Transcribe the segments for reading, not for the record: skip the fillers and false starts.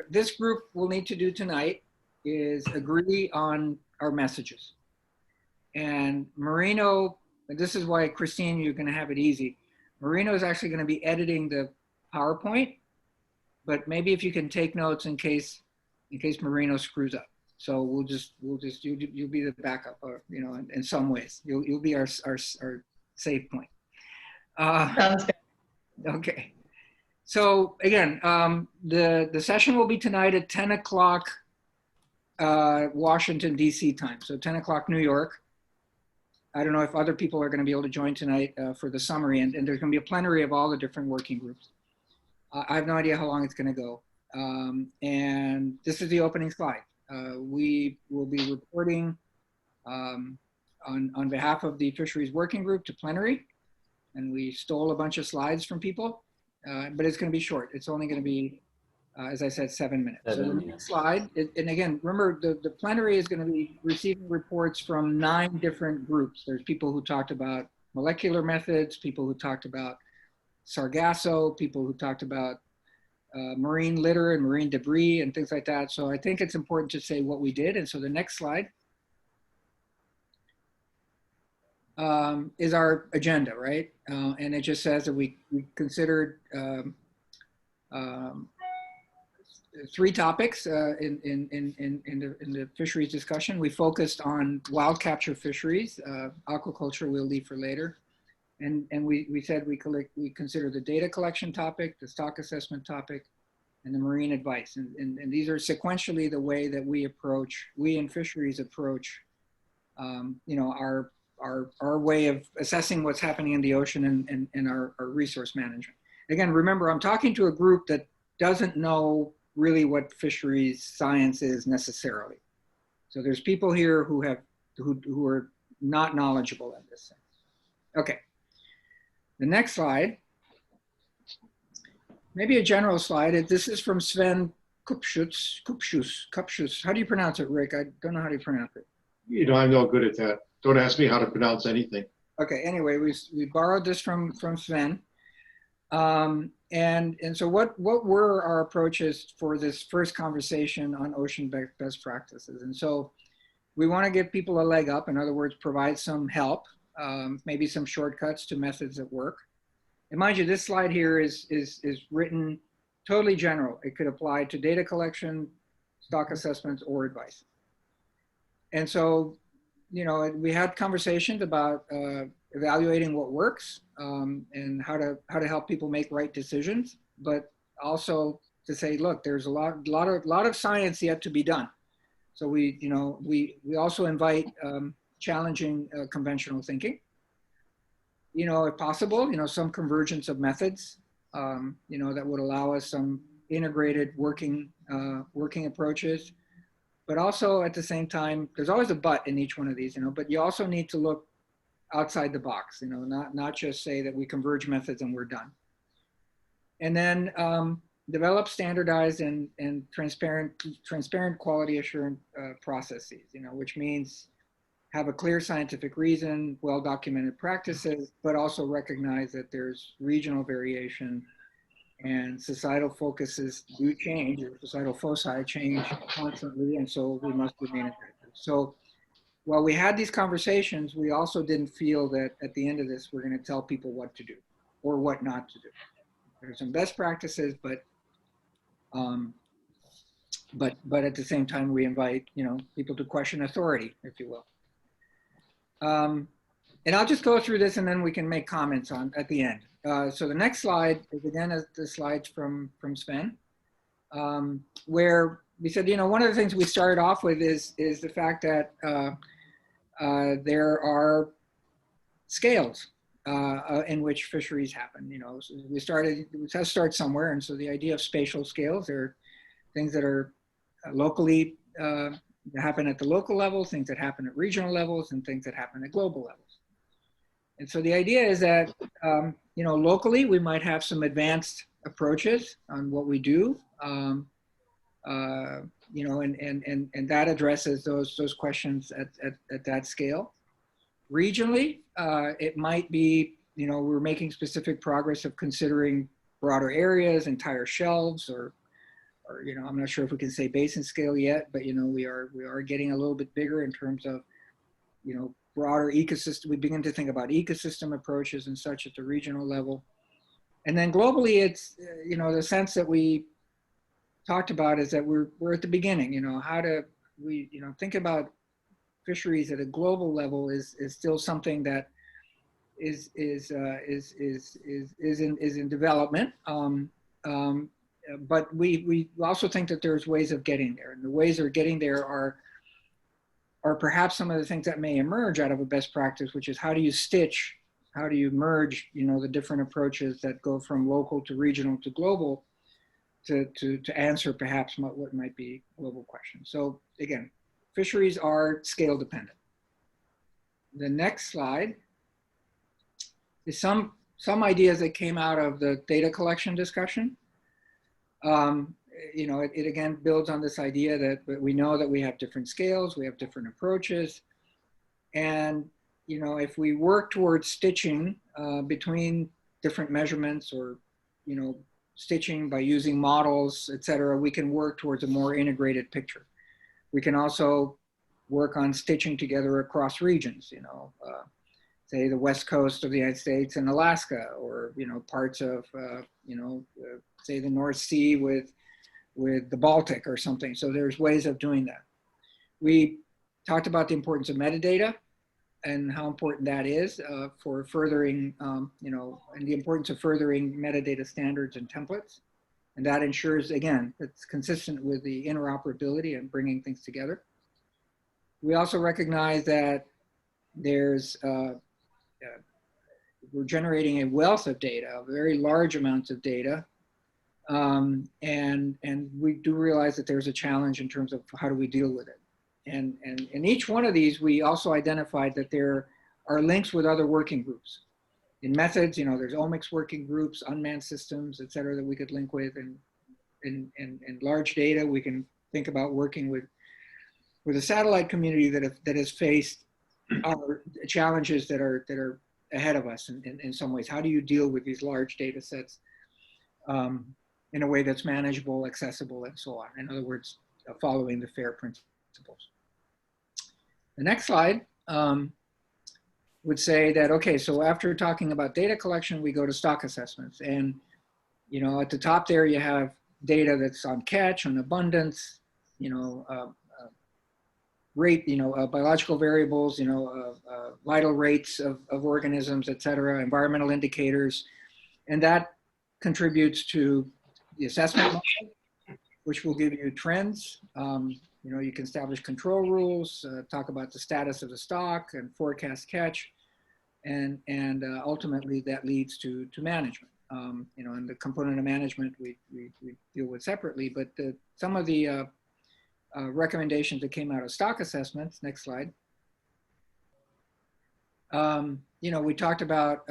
this group will need to do tonight is agree on our messages. And Marino, and this is why, Christine, you're going to have it easy. Marino is actually going to be editing the PowerPoint, but maybe if you can take notes in case Marino screws up. So you'll be the backup, or, you know, in some ways, you'll be our safe point. Sounds good. Okay. So again, the session will be tonight at 10 o'clock Washington, D.C. time. So 10 o'clock New York. I don't know if other people are going to be able to join tonight for the summary, and there's going to be a plenary of all the different working groups. I have no idea how long it's going to go. And this is the opening slide. We will be reporting on behalf of the Fisheries Working Group to plenary, and we stole a bunch of slides from people, but it's going to be short. It's only going to be, as I said, 7 minutes. So the next slide, and again, remember the plenary is going to be receiving reports from 9 different groups. There's people who talked about molecular methods, people who talked about sargasso, people who talked about marine litter and marine debris and things like that. So I think it's important to say what we did. And so the next slide is our agenda, right? And it just says that we considered 3 topics in the fisheries discussion. We focused on wild capture fisheries. Aquaculture we'll leave for later. And we said we consider the data collection topic, the stock assessment topic, and the marine advice. And these are sequentially the way that we in fisheries approach, you know, our way of assessing what's happening in the ocean and our resource management. Again, remember, I'm talking to a group that doesn't know really what fisheries science is necessarily. So there's people here who are not knowledgeable in this sense. Okay. The next slide, maybe a general slide. This is from Sven Kupschus. How do you pronounce it, Rick? I don't know how to pronounce it. You know, I'm no good at that. Don't ask me how to pronounce anything. Okay, anyway, we borrowed this from Sven. And so what were our approaches for this first conversation on ocean best practices? And so we want to give people a leg up. In other words, provide some help. Maybe some shortcuts to methods that work. And mind you, this slide here is written totally general. It could apply to data collection, stock assessments, or advice. And so, you know, we had conversations about evaluating what works and how to help people make right decisions, but also to say, look, there's a lot of science yet to be done. So we also invite challenging conventional thinking, you know, if possible, you know, some convergence of methods, you know, that would allow us some integrated working approaches, but also at the same time, there's always a but in each one of these, you know, but you also need to look outside the box, you know, not just say that we converge methods and we're done. And then develop standardized and transparent quality assurance processes, you know, which means have a clear scientific reason, well-documented practices, but also recognize that there's regional variation and societal focuses do change, or societal foci change constantly, and so we must remain effective. So while we had these conversations, we also didn't feel that at the end of this, we're going to tell people what to do or what not to do. There's some best practices, but at the same time, we invite, you know, people to question authority, if you will. And I'll just go through this and then we can make comments on at the end. So the next slide is again the slides from Sven, where we said, you know, one of the things we started off with is the fact that there are scales in which fisheries happen. You know, so we have to start somewhere, and so the idea of spatial scales are things that are locally that happen at the local level, things that happen at regional levels, and things that happen at global levels. And so the idea is that, you know, locally we might have some advanced approaches on what we do, you know, and that addresses those questions at that scale. Regionally, it might be, you know, we're making specific progress of considering broader areas, entire shelves, or you know, I'm not sure if we can say basin scale yet, but, you know, we are getting a little bit bigger in terms of, you know, broader ecosystem. We begin to think about ecosystem approaches and such at the regional level. And then globally, it's, you know, the sense that we talked about is that we're at the beginning, you know, how to, you know, think about fisheries at a global level is still something that is in development. But we also think that there's ways of getting there, and the ways of getting there are perhaps some of the things that may emerge out of a best practice, which is how do you merge, you know, the different approaches that go from local to regional to global to answer perhaps what might be global questions. So again, fisheries are scale dependent. The next slide is some ideas that came out of the data collection discussion. You know, it again builds on this idea that we know that we have different scales, we have different approaches. And, you know, if we work towards stitching between different measurements, or, you know, stitching by using models, et cetera, we can work towards a more integrated picture. We can also work on stitching together across regions, you know, say the West Coast of the United States and Alaska, or, you know, parts of, you know, say the North Sea with the Baltic or something. So there's ways of doing that. We talked about the importance of metadata and how important that is for furthering, you know, and the importance of furthering metadata standards and templates. And that ensures, again, it's consistent with the interoperability and bringing things together. We also recognize that there's, we're generating a wealth of data, very large amounts of data. And we do realize that there's a challenge in terms of how do we deal with it. And in each one of these, we also identified that there are links with other working groups. In methods, you know, there's omics working groups, unmanned systems, et cetera, that we could link with. And in large data, we can think about working with a satellite community that has faced our challenges that are ahead of us in some ways. How do you deal with these large data sets in a way that's manageable, accessible, and so on? In other words, following the FAIR principles. The next slide would say that, okay, so after talking about data collection, we go to stock assessments. And, you know, at the top there, you have data that's on catch, on abundance, you know, rate, you know, biological variables, you know, vital rates of organisms, et cetera, environmental indicators. And that contributes to the assessment model, which will give you trends. You know, you can establish control rules, talk about the status of the stock and forecast catch. And ultimately that leads to management. You know, and the component of management we deal with separately, but some of the recommendations that came out of stock assessments, next slide. You know, we talked about,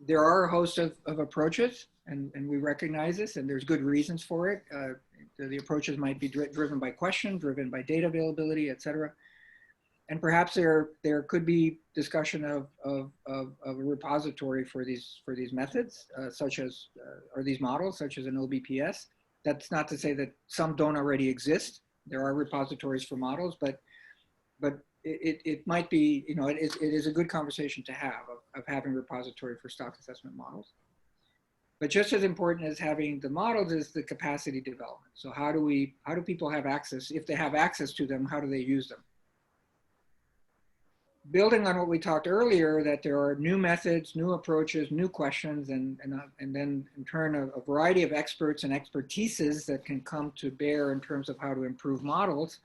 there are a host of approaches, and we recognize this, and there's good reasons for it. The approaches might be driven by question, driven by data availability, et cetera. And perhaps there could be discussion of a repository for these methods, such as, or these models, such as an OBPS. That's not to say that some don't already exist. There are repositories for models, but it might be, you know, it is a good conversation to have of having a repository for stock assessment models. But just as important as having the models is the capacity development. So how do people have access? If they have access to them, how do they use them? Building on what we talked earlier, that there are new methods, new approaches, new questions, and then in turn a variety of experts and expertises that can come to bear in terms of how to improve models.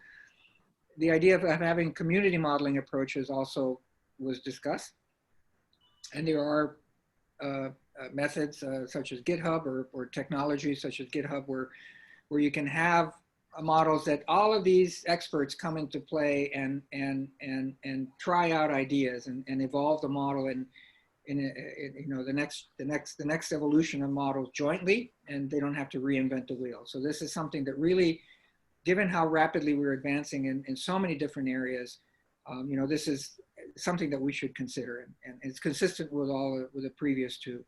The idea of having community modeling approaches also was discussed. And there are methods such as GitHub or technologies such as GitHub where you can have models that all of these experts come into play and try out ideas and evolve the model in you know, the next evolution of models jointly, and they don't have to reinvent the wheel. So this is something that really, given how rapidly we're advancing in so many different areas, you know, this is something that we should consider, and it's consistent with the previous two.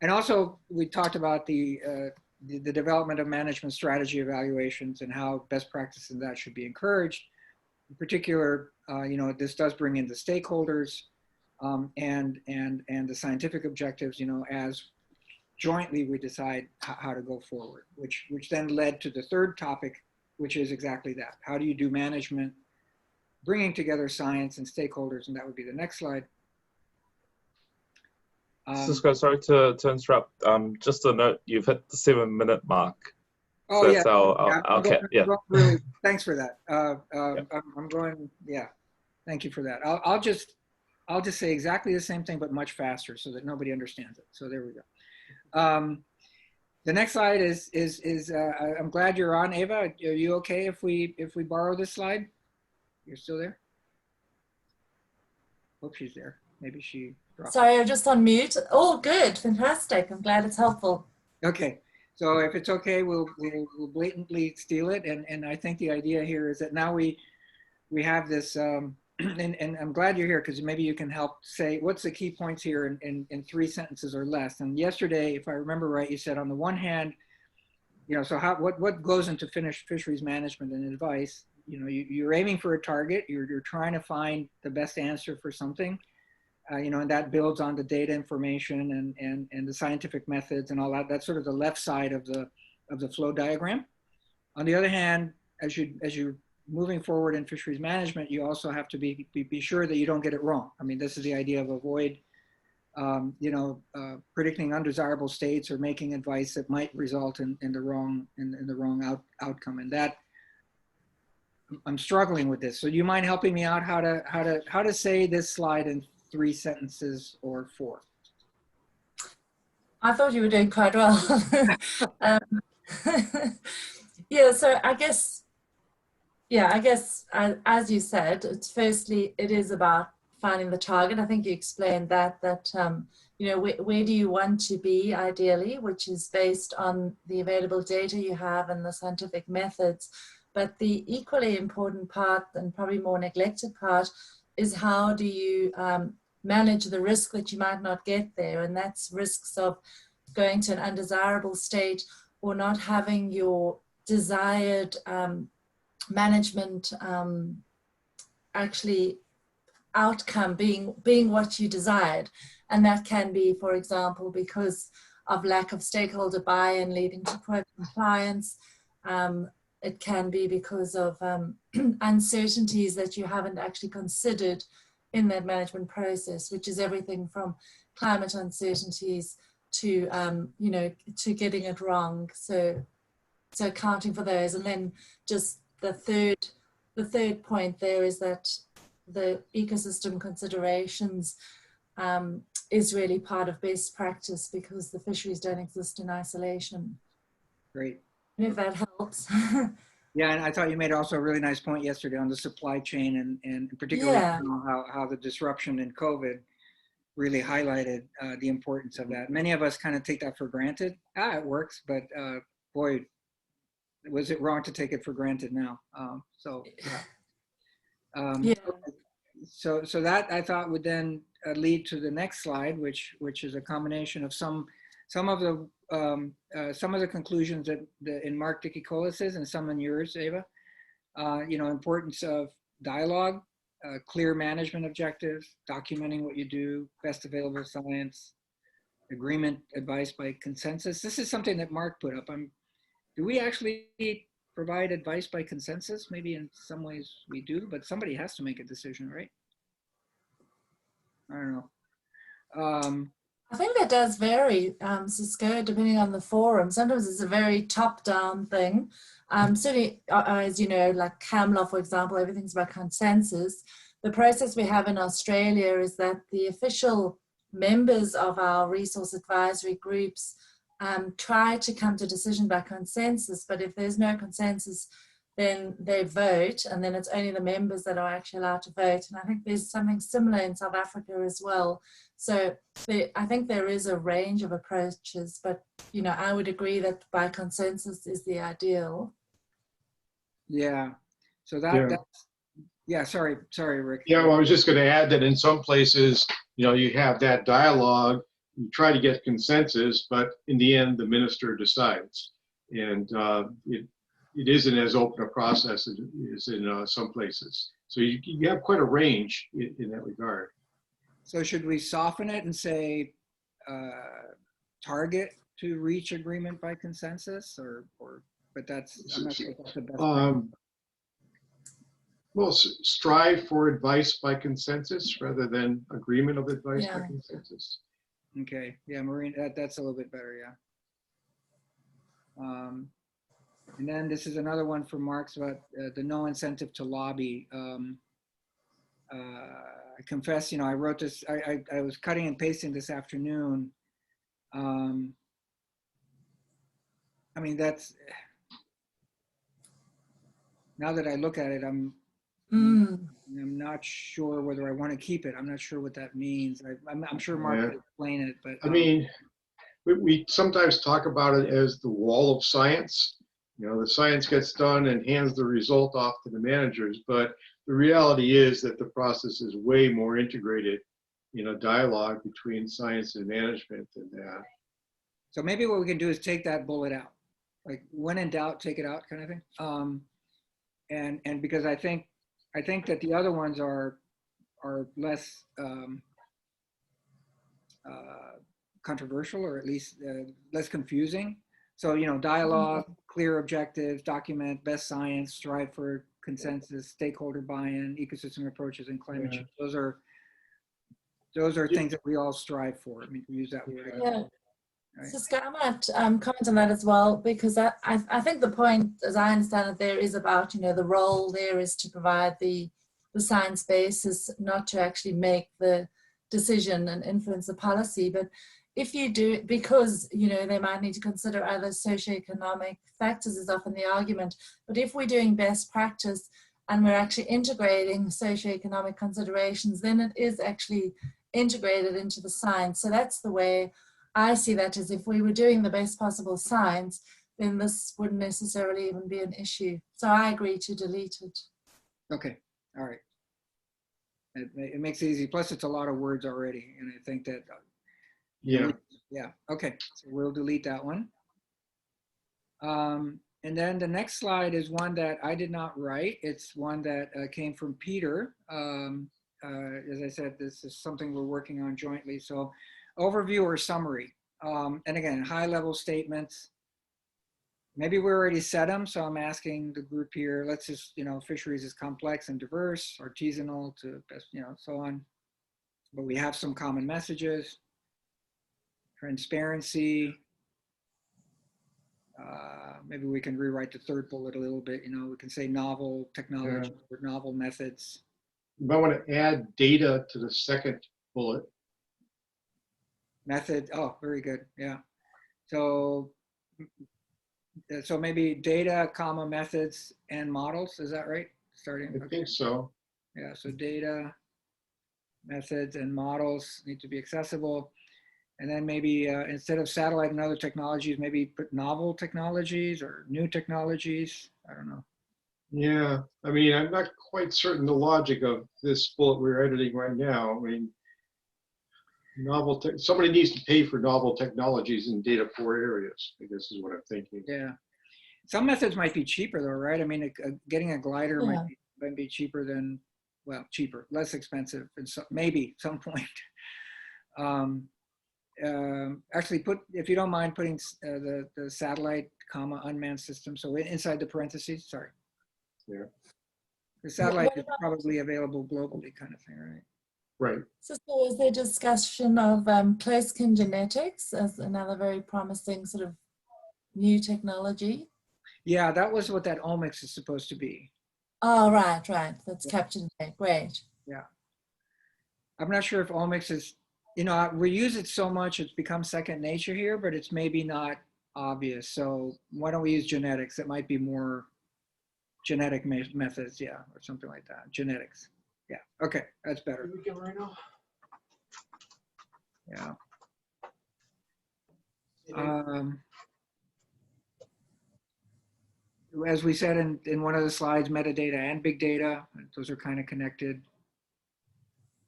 And also, we talked about the the development of management strategy evaluations and how best practices in that should be encouraged. In particular, this does bring in the stakeholders and the scientific objectives, as jointly we decide how to go forward, which then led to the third topic, which is exactly that. How do you do management, bringing together science and stakeholders? And that would be the next slide. Cisco, sorry to interrupt. Just a note, you've hit the 7-minute mark. Oh, so that's yeah. our cap. Yeah. Really, thanks for that. Yeah. I'm going, yeah. Thank you for that. I'll just say exactly the same thing, but much faster so that nobody understands it. So there we go. The next slide is I'm glad you're on, Ava. Are you okay if we borrow this slide? You're still there? Hope she's there. Maybe she dropped. Sorry, I'm just on mute. Oh, good. Fantastic. I'm glad it's helpful. Okay. So if it's okay, we'll blatantly steal it. And I think the idea here is that now we have this, and I'm glad you're here because maybe you can help say what's the key points here in 3 sentences or less. And yesterday, if I remember right, you said on the one hand, so what goes into fisheries management and advice? You're aiming for a target. You're trying to find the best answer for something. And that builds on the data information and the scientific methods and all that. That's sort of the left side of the flow diagram. On the other hand, as you're moving forward in fisheries management, you also have to be sure that you don't get it wrong. I mean, this is the idea of avoid, predicting undesirable states or making advice that might result in the wrong outcome. And that I'm struggling with this. So do you mind helping me out how to say this slide in 3 sentences or 4? I thought you were doing quite well. Yeah, so I guess, as you said, it is about finding the target. I think you explained that where do you want to be ideally, which is based on the available data you have and the scientific methods. But the equally important part, and probably more neglected part, is how do you manage the risk that you might not get there, and that's risks of going to an undesirable state or not having your desired management actually outcome being what you desired. And that can be, for example, because of lack of stakeholder buy-in leading to poor compliance. It can be because of uncertainties that you haven't actually considered in that management process, which is everything from climate uncertainties to to getting it wrong. So accounting for those. And then just the third point there is that the ecosystem considerations is really part of best practice because the fisheries don't exist in isolation. Great. If that helps. Yeah, and I thought you made also a really nice point yesterday on the supply chain and particularly how the disruption in COVID really highlighted the importance of that. Many of us kind of take that for granted. It works, but boy, was it wrong to take it for granted now. So that I thought would then lead to the next slide, which is a combination of some of the conclusions that in Mark Dickey-Collis's and some in yours, Ava. Importance of dialogue, clear management objectives, documenting what you do, best available science, agreement, advice by consensus. This is something that Mark put up. Do we actually provide advice by consensus? Maybe in some ways we do, but somebody has to make a decision, right? I don't know. I think that does vary, Cisco, depending on the forum. Sometimes it's a very top-down thing. Certainly, as you know, like CAMLA, for example, everything's about consensus. The process we have in Australia is that the official members of our resource advisory groups try to come to a decision by consensus, but if there's no consensus, then they vote, and then it's only the members that are actually allowed to vote. And I think there's something similar in South Africa as well. So I think there is a range of approaches, but I would agree that by consensus is the ideal. Yeah. So sorry, Rick. Yeah, well, I was just going to add that in some places, you have that dialogue, you try to get consensus, but in the end, the minister decides. And it isn't as open a process as it is in some places. So you have quite a range in that regard. So should we soften it and say target to reach agreement by consensus, but that's, I'm not sure if that's the best. Well, strive for advice by consensus rather than agreement of advice by consensus. Okay, yeah, Maureen, that's a little bit better, yeah. And then this is another one from Mark's about the no incentive to lobby. I confess, I wrote this, I was cutting and pasting this afternoon. I mean, that's, now that I look at it, I'm not sure whether I want to keep it. I'm not sure what that means. I'm sure Mark can explain it, but. I mean, we sometimes talk about it as the wall of science. The science gets done and hands the result off to the managers, but the reality is that the process is way more integrated in a dialogue between science and management than that. So maybe what we can do is take that bullet out, like when in doubt, take it out kind of thing. And because I think that the other ones are less controversial, or at least less confusing. So, dialogue, clear objectives, document best science, strive for consensus, stakeholder buy-in, ecosystem approaches, and climate change. Those are things that we all strive for. I mean, we use that word. Yeah. Right. Cisco, I might comment on that as well, because I think the point, as I understand it, there is about, the role there is to provide the science basis, not to actually make the decision and influence the policy. But if you do, because, they might need to consider other socioeconomic factors is often the argument. But if we're doing best practice and we're actually integrating socioeconomic considerations, then it is actually integrated into the science. So that's the way I see that, as if we were doing the best possible science, then this wouldn't necessarily even be an issue. So I agree to delete it. Okay, all right. It makes it easy. Plus, it's a lot of words already, and I think that. Yeah. Okay, so we'll delete that one. And then the next slide is one that I did not write. It's one that came from Peter. As I said, this is something we're working on jointly. So overview or summary. And again, high level statements. Maybe we already said them, so I'm asking the group here, let's just, fisheries is complex and diverse, artisanal to best, so on. But we have some common messages. Transparency. Maybe we can rewrite the third bullet a little bit. We can say novel technology or novel methods. You might want to add data to the second bullet. Method. Oh, very good. Yeah. So maybe data, comma, methods and models. Is that right? Starting. I think so. Yeah. So data, methods and models need to be accessible. And then maybe instead of satellite and other technologies, maybe put novel technologies or new technologies. I don't know. Yeah, I mean, I'm not quite certain the logic of this bullet we're editing right now. I mean, somebody needs to pay for novel technologies in data poor areas, I guess is what I'm thinking. Yeah. Some methods might be cheaper though, right? I mean, getting a glider might be cheaper than, cheaper, less expensive, and so, maybe some point. Actually if you don't mind putting the satellite, comma, unmanned system. So inside the parentheses, sorry. Yeah. The satellite is probably available globally kind of thing, right? Right. So was there discussion of close-kin genetics as another very promising sort of new technology? Yeah, that was what that omics is supposed to be. Oh, right. That's captured there. Great. Yeah. I'm not sure if omics is, we use it so much, it's become second nature here, but it's maybe not obvious. So why don't we use genetics? It might be more genetic methods, yeah, or something like that. Genetics. Yeah, okay, that's better. Yeah. As we said in one of the slides, metadata and big data, those are kind of connected.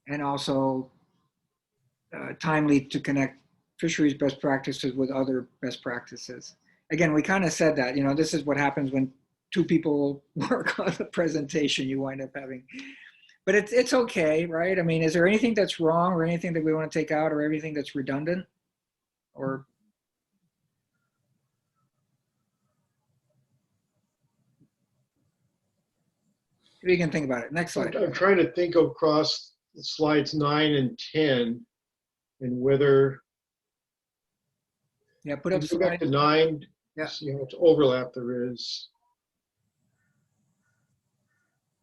And also timely to connect fisheries best practices with other best practices. again, we kind of said that, you know, this is what happens when two people work on a presentation, you wind up having, but it's okay, right? I mean, is there anything that's wrong or anything that we want to take out or everything that's redundant? Or if you can think about it. Next slide. I'm trying to think across slides 9 and 10 and whether, Yeah, put up go back slide. to 9, Yeah. see how much overlap there is.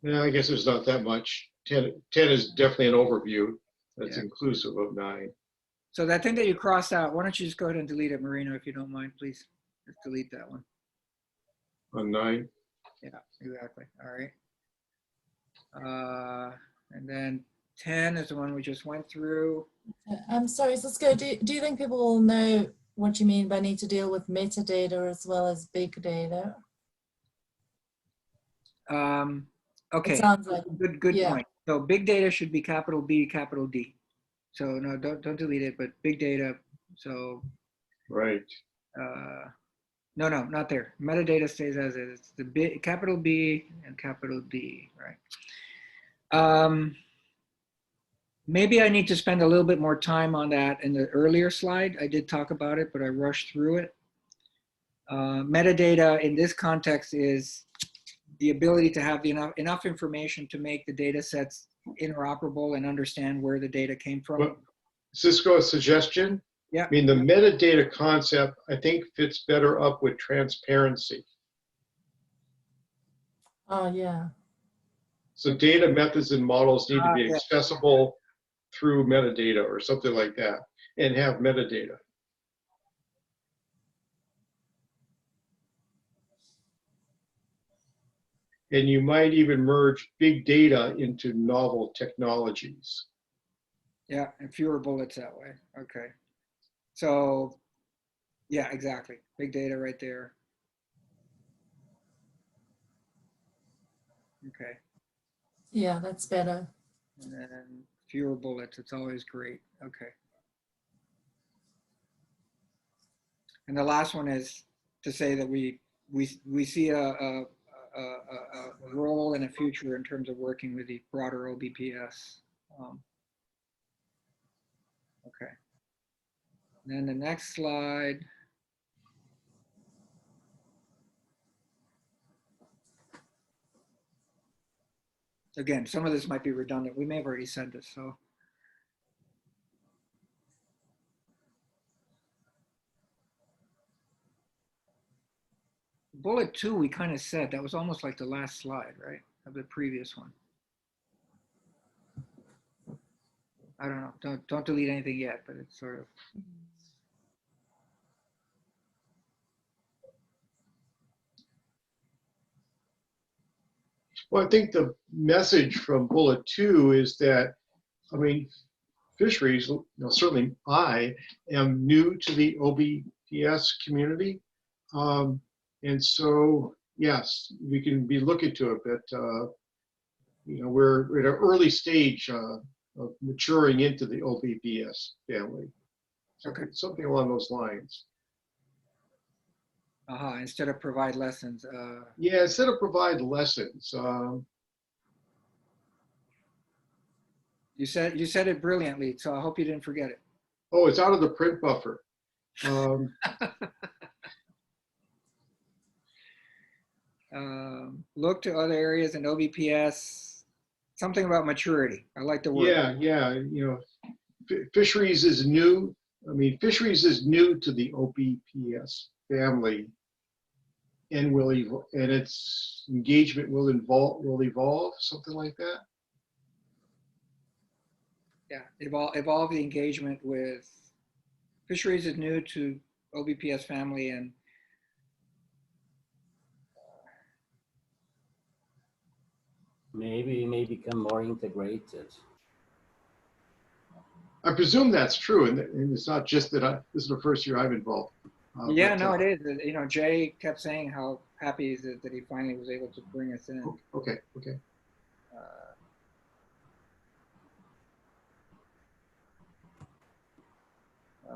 Yeah, I guess there's not that much. 10 is definitely an overview that's inclusive of 9. So that thing that you crossed out, why don't you just go ahead and delete it, Marina, if you don't mind, please. Just delete that one. On 9. Yeah, exactly. All right. And then 10 is the one we just went through. I'm sorry, Cisco, do you think people will know what you mean by need to deal with metadata as well as big data? Okay, It sounds like, good yeah. point. So big data should be capital B, capital D. So no, don't delete it, but big data. So Right. no, not there. Metadata stays as is. It's the big, capital B and capital D, right? Maybe I need to spend a little bit more time on that in the earlier slide. I did talk about it, but I rushed through it. Metadata in this context is the ability to have enough information to make the data sets interoperable and understand where the data came from. Well, Cisco, a suggestion? Yeah. I mean, the metadata concept, I think, fits better up with transparency. Oh, yeah. So data methods and models need to be Yeah. accessible through metadata or something like that, and have metadata. And you might even merge big data into novel technologies. Yeah, and fewer bullets that way. Okay. So, yeah, exactly. Big data right there. Okay. Yeah, that's better. And then fewer bullets. It's always great. Okay. And the last one is to say that we see a role and a future in terms of working with the broader OBPS. Okay. And then the next slide. Again, some of this might be redundant. We may have already said this, so. Bullet 2, we kind of said, that was almost like the last slide, right, of the previous one. I don't know, don't delete anything yet, but it's sort of. Well, I think the message from bullet 2 is that, I mean, fisheries, you know, certainly I am new to the OBPS community. And so, yes, we can be looking to it, but, you know, we're at an early stage of maturing into the OBPS family. Okay. Something along those lines. Instead of provide lessons. Yeah, instead of provide lessons. You said it brilliantly, so I hope you didn't forget it. Oh, it's out of the print buffer. Look to other areas in OBPS. Something about maturity. I like the word. Yeah. You know, fisheries is new. I mean, fisheries is new to the OBPS family, and and its engagement will evolve, something like that. Yeah, evolve the engagement with fisheries is new to OBPS family, and maybe may become more integrated. I presume that's true, and it's not just that this is the first year I've involved. Yeah, no, it is. You know, Jay kept saying how happy he is that he finally was able to bring us in. Okay.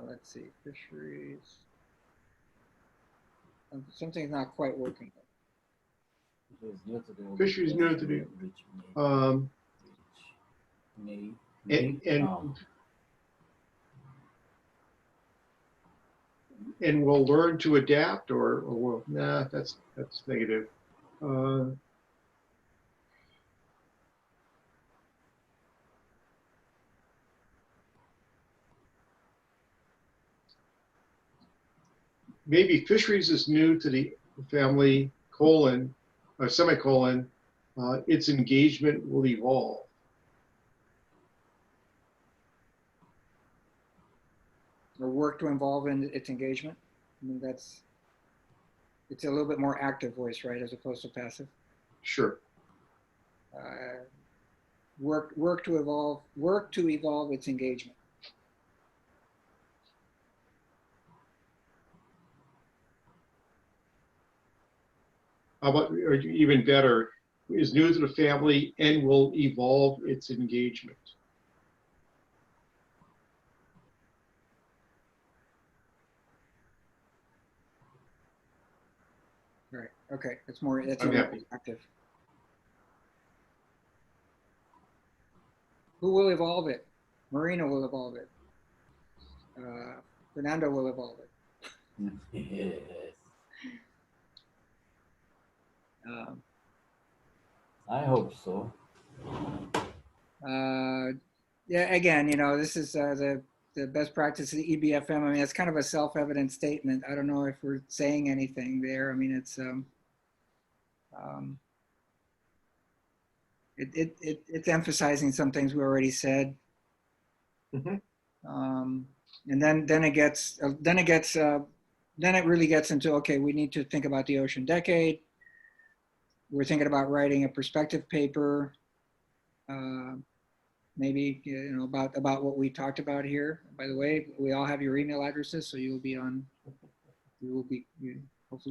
Let's see, fisheries. Something's not quite working. Fisheries new to the, and we'll learn to adapt, or we'll, nah, that's negative. Maybe fisheries is new to the family, colon, or semicolon, its engagement will evolve. Or work to involve in its engagement. I mean, it's a little bit more active voice, right, as opposed to passive. Sure. Work to evolve its engagement. How about, or even better, is new to the family and will evolve its engagement. Right. Okay. That's more I'm happy. active. Who will evolve it? Marina will evolve it. Fernando will evolve it. Yes. I hope so. Yeah. Again, this is the best practice of the EBFM. I mean, it's kind of a self-evident statement. I don't know if we're saying anything there. I mean, it's emphasizing some things we already said. Mm-hmm. And then it really gets into, okay, we need to think about the ocean decade. We're thinking about writing a perspective paper, maybe about what we talked about here. By the way, we all have your email addresses, so hopefully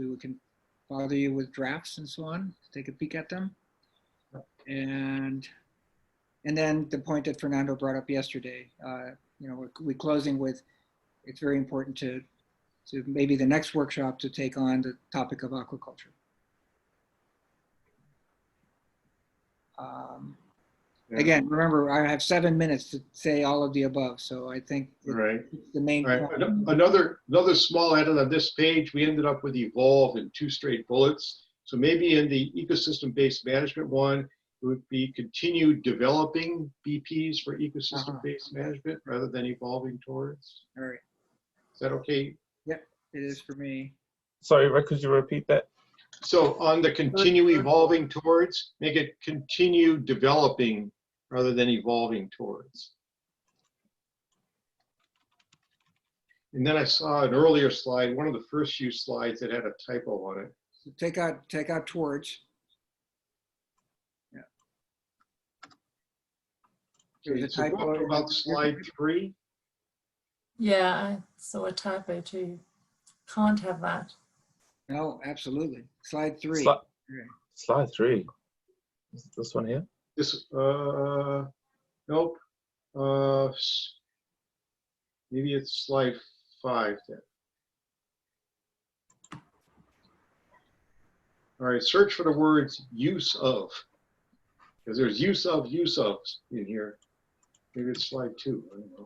we can bother you with drafts and so on. Take a peek at them, and then the point that Fernando brought up yesterday. We're closing with, it's very important to maybe the next workshop to take on the topic of aquaculture. Again, remember, I have 7 minutes to say all of the above, so I think Right. it's the main Right. point. Another small edit on this page, we ended up with evolve in 2 straight bullets. So maybe in the ecosystem-based management one, it would be continue developing BPs for ecosystem-based management rather than evolving towards. All right. Is that okay? Yep, it is for me. Sorry, Rick, could you repeat that? So on the continue evolving towards, make it continue developing rather than evolving towards. And then I saw an earlier slide, one of the first few slides that had a typo on it. So take out towards. Yeah. There's a So go typo up to about slide 3. Yeah, I saw a typo too. Can't have that. No, absolutely. Slide 3. Slide 3. Is it this one here? This, nope. Maybe it's slide 5 then. All right, search for the words use of, because there's use of in here. Maybe it's slide 2, I don't know.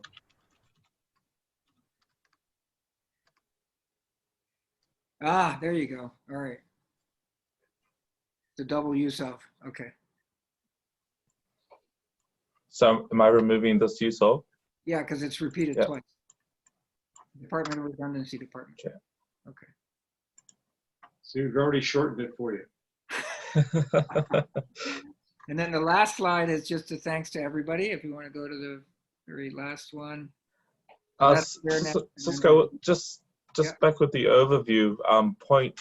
Ah, there you go. All right. The double use of, okay. So am I removing this use of? Yeah, because it's repeated Yeah. twice. Department of Redundancy Department. Okay. Okay. So you've already shortened it for you. And then the last slide is just a thanks to everybody. If you want to go to the very last one. Cisco, just Yeah. back with the overview, point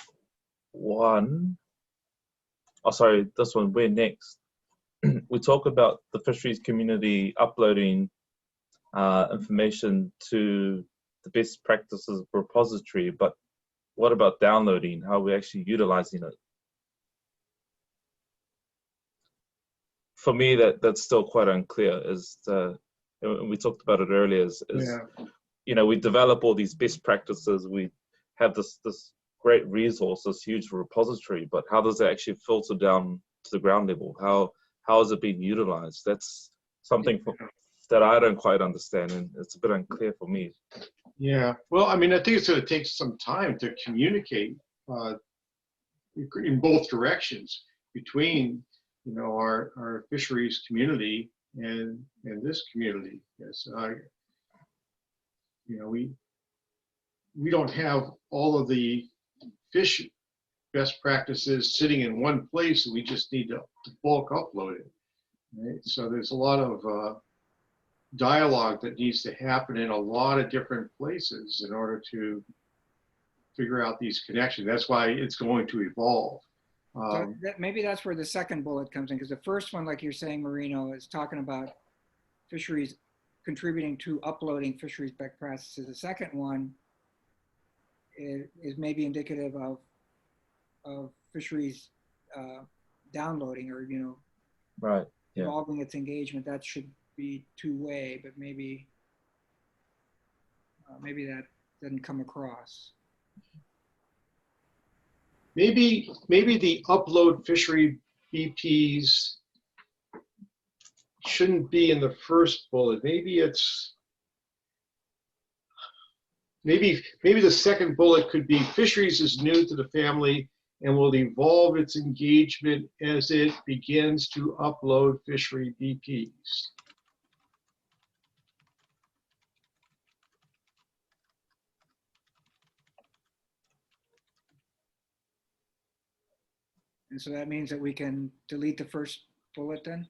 1. Oh, sorry, this one, where next? We talk about the fisheries community uploading information to the best practices repository, but what about downloading? How are we actually utilizing it? For me, that's still quite unclear. And we talked about it earlier. We develop all these best practices. We have this great resource, this huge repository, but how does it actually filter down to the ground level? How is it being utilized? That's something that I don't quite understand, and it's a bit unclear for me. Yeah, well, I mean, I think it's going to take some time to communicate in both directions between, you know, our fisheries community and this community. Yes, you know, we don't have all of the fish best practices sitting in one place, and we just need to bulk upload it. Right? So there's a lot of dialogue that needs to happen in a lot of different places in order to figure out these connections. That's why it's going to evolve. So maybe that's where the second bullet comes in, because the first one, like you're saying, Marino, is talking about fisheries contributing to uploading fisheries best practices. The second one is maybe indicative of fisheries downloading, or, you know, Right. Yeah. involving its engagement. That should be two-way, but maybe that doesn't come across. Maybe the upload fishery BPs shouldn't be in the first bullet. Maybe the second bullet could be fisheries is new to the family and will evolve its engagement as it begins to upload fishery BPs. And so that means that we can delete the first bullet then?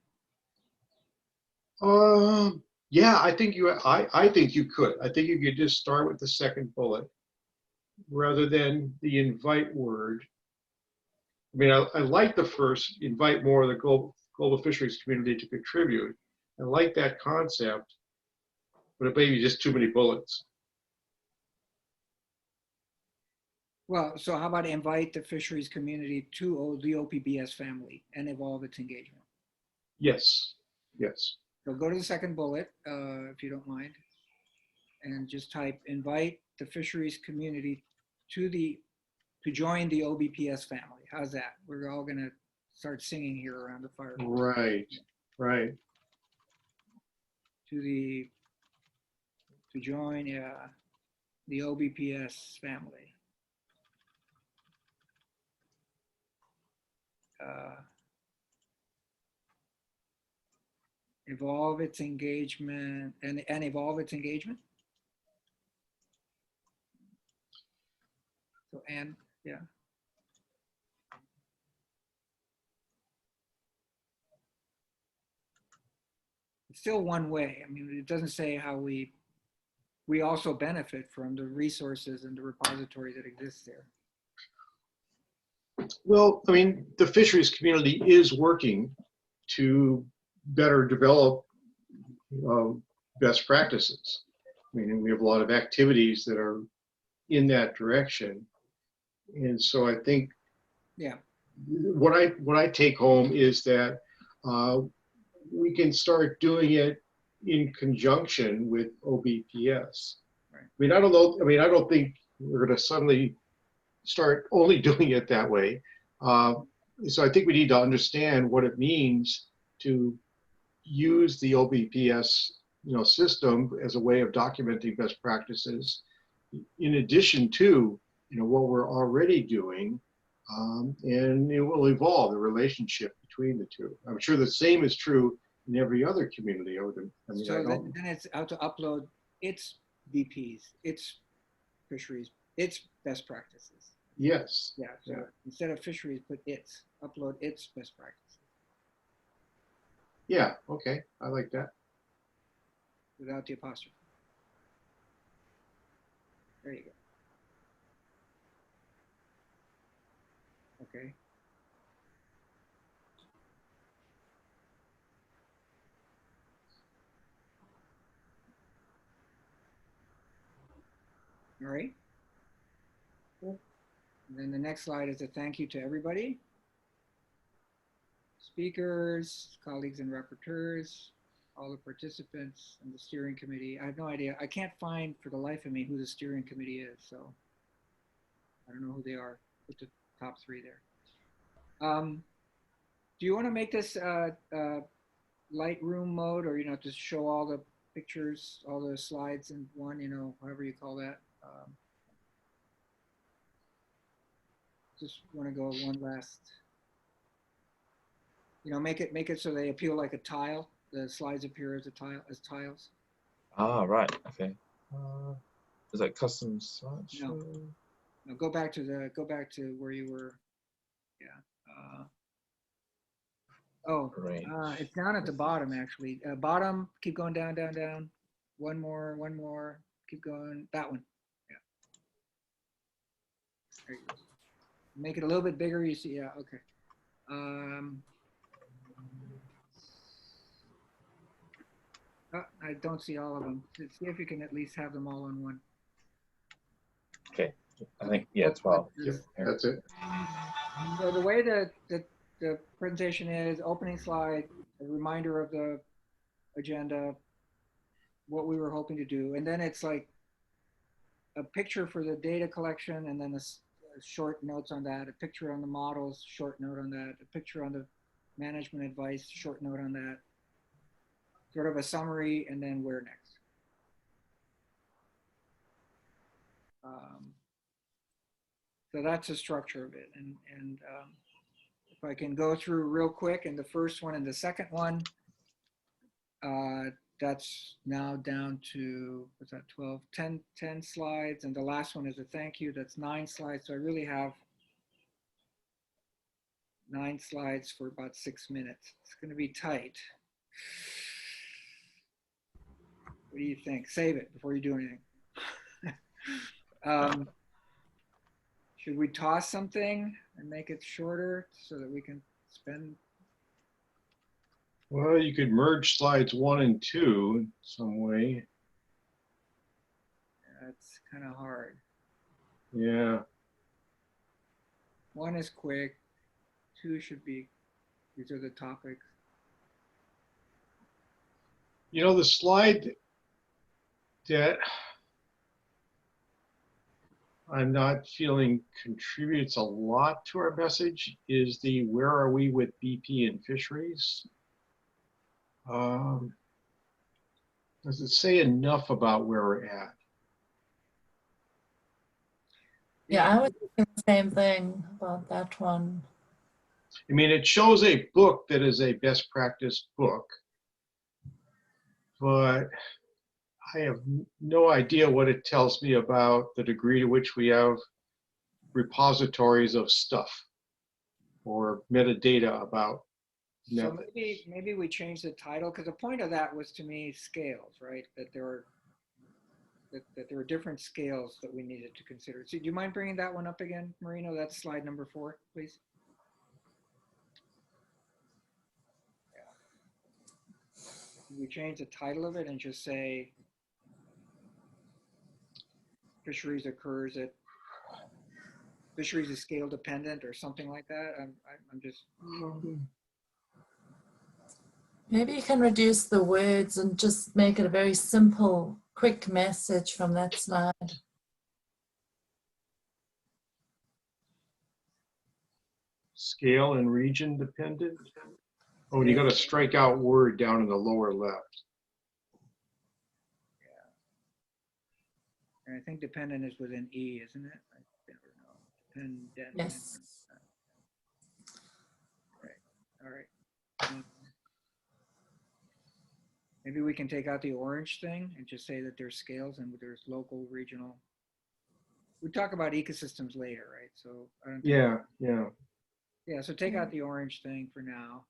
Yeah, I think you could. I think you could just start with the second bullet rather than the invite word. I mean, I like the first, invite more of the global fisheries community to contribute. I like that concept, but it may be just too many bullets. Well, so how about invite the fisheries community to the OBPS family and evolve its engagement? Yes, yes. So go to the second bullet, if you don't mind, and just type invite the fisheries community to join the OBPS family. How's that? We're all gonna start singing here around the fire. Right, right. To join the OBPS family. Evolve its engagement and evolve its engagement. So, and yeah. It's still one way. I mean, it doesn't say how we also benefit from the resources and the repository that exists there. Well, I mean, the fisheries community is working to better develop best practices. I mean, we have a lot of activities that are in that direction. And so I think Yeah. what I take home is that we can start doing it in conjunction with OBPS. Right. I mean, I don't know. I mean, I don't think we're going to suddenly start only doing it that way. So I think we need to understand what it means to use the OBPS, you know, system as a way of documenting best practices, in addition to, you know, what we're already doing, and it will evolve the relationship between the two. I'm sure the same is true in every other community. So then it's out to upload its BPs, its fisheries, its best practices. Yes. Yeah. So instead of fisheries, put its, upload its best practices. Yeah. Okay. I like that. Without the apostrophe. There you go. Okay. All right. Cool. And then the next slide is a thank you to everybody. Speakers, colleagues and rapporteurs, all the participants, and the steering committee. I have no idea. I can't find for the life of me who the steering committee is. So I don't know who they are. Put the top three there. Do you want to make this Lightroom mode, or just show all the pictures, all the slides in one, however you call that? Just want to go one last. Make it so they appeal like a tile. The slides appear as tiles. Ah, right. Okay. Is that custom slideshow? No, go back to where you were. Yeah. It's down at the bottom actually. Bottom. Keep going down, down, down. One more. Keep going. That one. Yeah. There you go. Make it a little bit bigger. You see? Yeah. Okay. I don't see all of them. See if you can at least have them all on one. Okay. I think, yeah, 12. Yep, that's it. So the way that the presentation is, opening slide, a reminder of the agenda, what we were hoping to do, and then it's like a picture for the data collection, and then a short notes on that, a picture on the models, short note on that, a picture on the management advice, short note on that, sort of a summary, and then where next. So that's the structure of it. And if I can go through real quick, and the first one and the second one, that's now down to, what's that, 12, 10 slides. And the last one is a thank you, that's 9 slides. So I really have 9 slides for about 6 minutes. It's gonna be tight. What do you think? Save it before you do anything. Should we toss something and make it shorter so that we can spend? Well, you could merge slides 1 and 2 in some way. That's kind of hard. Yeah. 1 is quick. 2 should be, these are the topics. The slide that I'm not feeling contributes a lot to our message is the where are we with BP and fisheries? Does it say enough about where we're at? Yeah, I would think the same thing about that one. I mean, it shows a book that is a best practice book, but I have no idea what it tells me about the degree to which we have repositories of stuff or metadata about So methods. maybe we change the title, because the point of that was, to me, scales, right? That there are different scales that we needed to consider. So do you mind bringing that one up again, Marino? That's slide number 4, please. Yeah. We change the title of it and just say fisheries is scale dependent or something like that. I'm just. Maybe you can reduce the words and just make it a very simple, quick message from that slide. Scale and region dependent. Oh, and you got to strike out word down in the lower left. And I think dependent is with an E, isn't it? I never know. Dependent. Yes. Right. All right. Maybe we can take out the orange thing and just say that there's scales and there's local, regional. We talk about ecosystems later, right? So I don't think. Yeah. So take out the orange thing for now.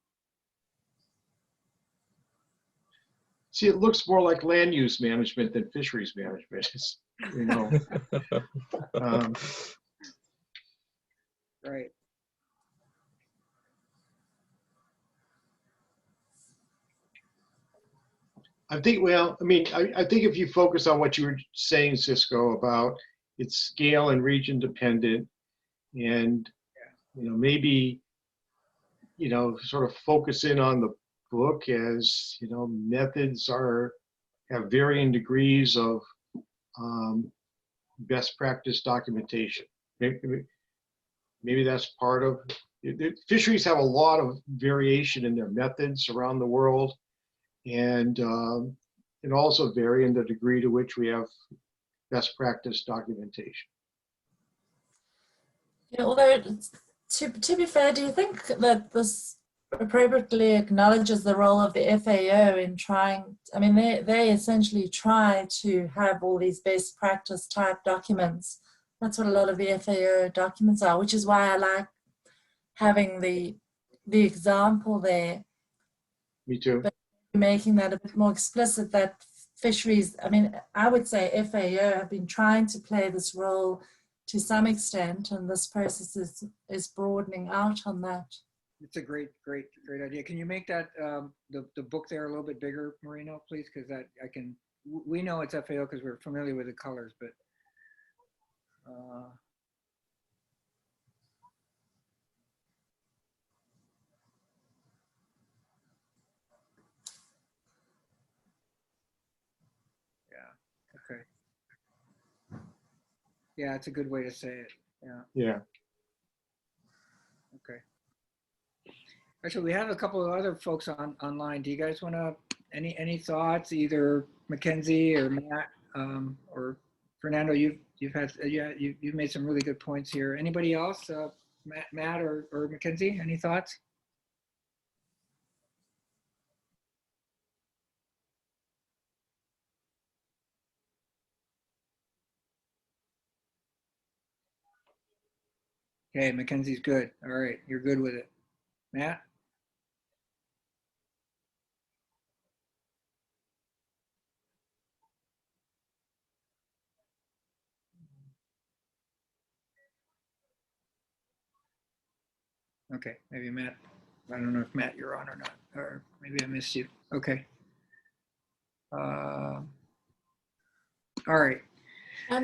See, it looks more like land use management than fisheries management. Right. I think, well, I mean, I think if you focus on what you were saying, Cisco, about it's scale and region dependent, and maybe sort of focus in on the book as methods have varying degrees of best practice documentation. Maybe that's part of it. Fisheries have a lot of variation in their methods around the world, and also vary in the degree to which we have best practice documentation. Yeah, although to be fair, do you think that this appropriately acknowledges the role of the FAO in trying? I mean, they essentially try to have all these best practice type documents. That's what a lot of the FAO documents are, which is why I like having the example there. Me too. But making that a bit more explicit, that fisheries, I mean, I would say FAO have been trying to play this role to some extent, and this process is broadening out on that. It's a great idea. Can you make that the book there a little bit bigger, Marino, please? Because that we know it's FAO because we're familiar with the colors, but yeah, okay, yeah, it's a good way to say it. Yeah. Okay. Actually, we have a couple of other folks online. Do you guys want to any thoughts? Either Mackenzie or Matt or Fernando. You've had you've made some really good points here. Anybody else? Matt or Mackenzie? Any thoughts? Okay, Mackenzie's good. All right, you're good with it. Matt? Okay, maybe Matt. I don't know if Matt you're on or not, or maybe I missed you. Okay. All right.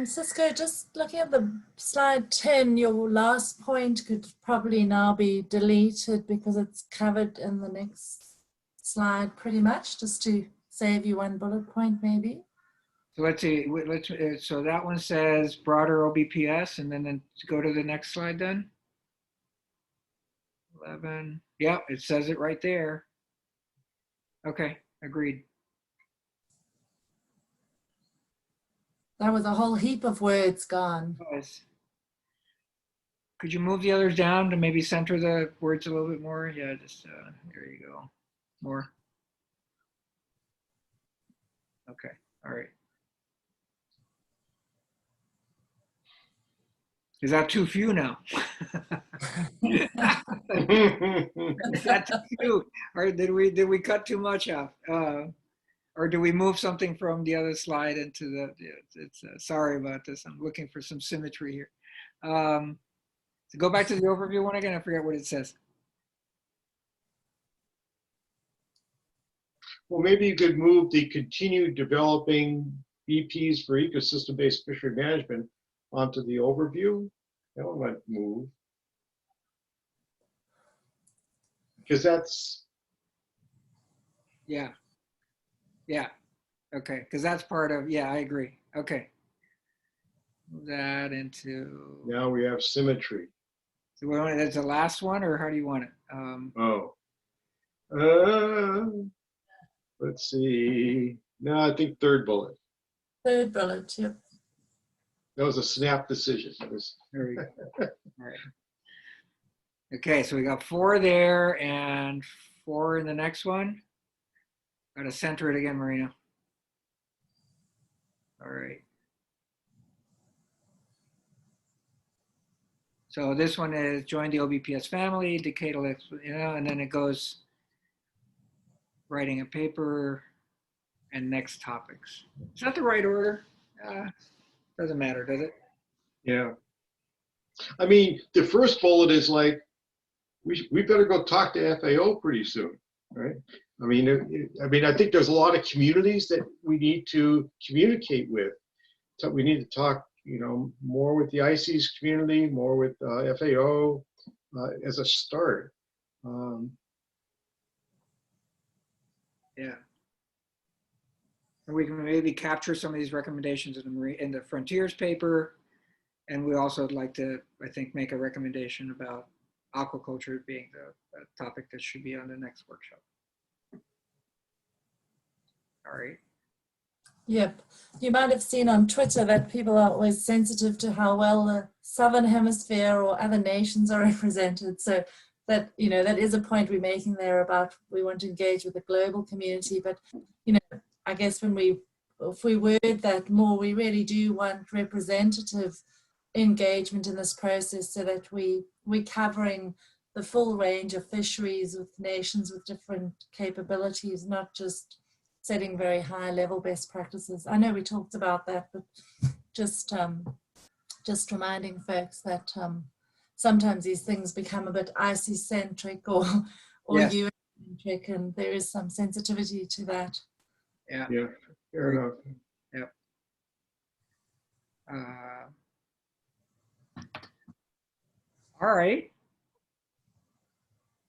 Cisco, just looking at the slide 10, your last point could probably now be deleted because it's covered in the next slide pretty much, just to save you one bullet point maybe. So let's see. So that one says broader OBPS, and then go to the next slide then. 11. Yep, it says it right there. Okay, agreed. That was a whole heap of words gone. Nice. Could you move the others down to maybe center the words a little bit more? Yeah, just there you go. More. Okay, all right. Is that too few now? Is that too few? Or did we cut too much off? Or do we move something from the other slide into the? It's sorry about this. I'm looking for some symmetry here. So go back to the overview one again. I forget what it says. Well, maybe you could move the continued developing BPs for ecosystem-based fishery management onto the overview. That one might move. Because that's... Yeah. Yeah. Okay. Because that's part of, yeah, I agree. Okay. Move that into... Now we have symmetry. So we want, that's the last one, or how do you want it? Let's see. No, I think third bullet. Third bullet, yep. That was a snap decision. There we go. All right. Okay, so we got 4 there and 4 in the next one. Got to center it again, Marina. All right. So this one is join the OBPS family, decadal, and then it goes writing a paper and next topics. Is that the right order? Doesn't matter, does it? Yeah. I mean, the first bullet is like, we better go talk to FAO pretty soon, right? I mean, I think there's a lot of communities that we need to communicate with. So we need to talk, more with the ICES community, more with FAO as a start. Yeah. And we can maybe capture some of these recommendations in the Frontiers paper, And we also would like to, I think, make a recommendation about aquaculture being the topic that should be on the next workshop. All right. Yep. You might have seen on Twitter that people are always sensitive to how well the Southern Hemisphere or other nations are represented. So that, you know, that is a point we're making there about we want to engage with the global community. But, you know, I guess if we word that more, we really do want representative engagement in this process so that we're covering the full range of fisheries with nations with different capabilities, not just setting very high level best practices. I know we talked about that, but just reminding folks that sometimes these things become a bit IC centric or Yes. US centric, and there is some sensitivity to that. Yeah. Yeah, fair enough. Yep. All right.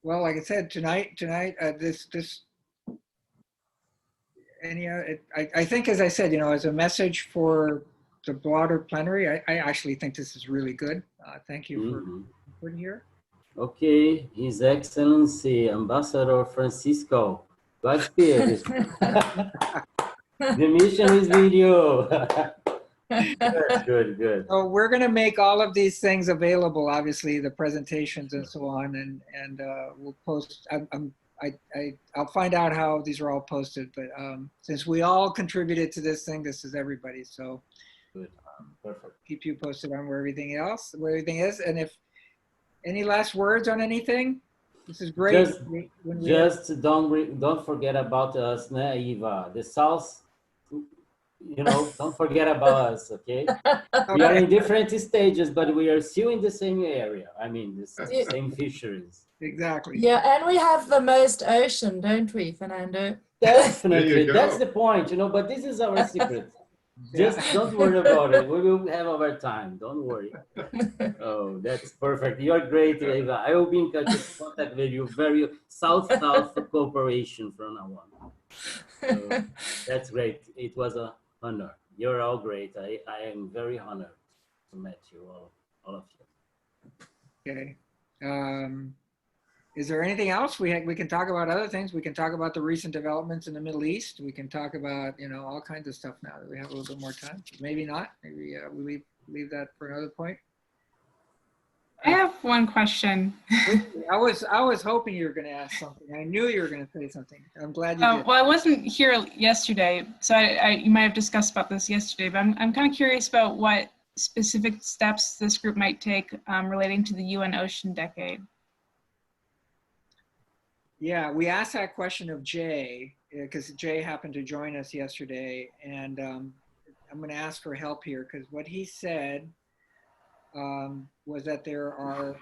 Well, like I said, tonight, I think, as I said, you know, as a message for the broader plenary, I actually think this is really good. Thank you for putting here. Okay, His Excellency Ambassador Francisco, Godspeed. The mission is video. Good. So we're going to make all of these things available, obviously, the presentations and so on, and we'll post. I'll find out how these are all posted, but since we all contributed to this thing, this is everybody. So Good. Perfect. keep you posted on where everything is, and if any last words on anything, this is great. Just don't forget about us, né, Eva? The South, you know, don't forget about us, okay? We are in different stages, but we are still in the same area. I mean, the same fisheries. Exactly. Yeah, and we have the most ocean, don't we, Fernando? Definitely, that's the point, you know, but this is our secret. Just don't worry about it. We will have our time. Don't worry. Oh, that's perfect. You're great, Eva. I will be in contact with you. Very South-South cooperation from now on. So that's great. It was an honor. You're all great. I am very honored to meet you, all of you. Okay. Is there anything else? We can talk about other things. We can talk about the recent developments in the Middle East. We can talk about, you know, all kinds of stuff now that we have a little bit more time. Maybe not. Maybe we leave that for another point. I have one question. I was hoping you were going to ask something. I knew you were going to say something. I'm glad you did. Well, I wasn't here yesterday, so you might have discussed about this yesterday, but I'm kind of curious about what specific steps this group might take relating to the UN Ocean Decade. Yeah, we asked that question of Jay because Jay happened to join us yesterday, and I'm going to ask for help here because what he said was that there are,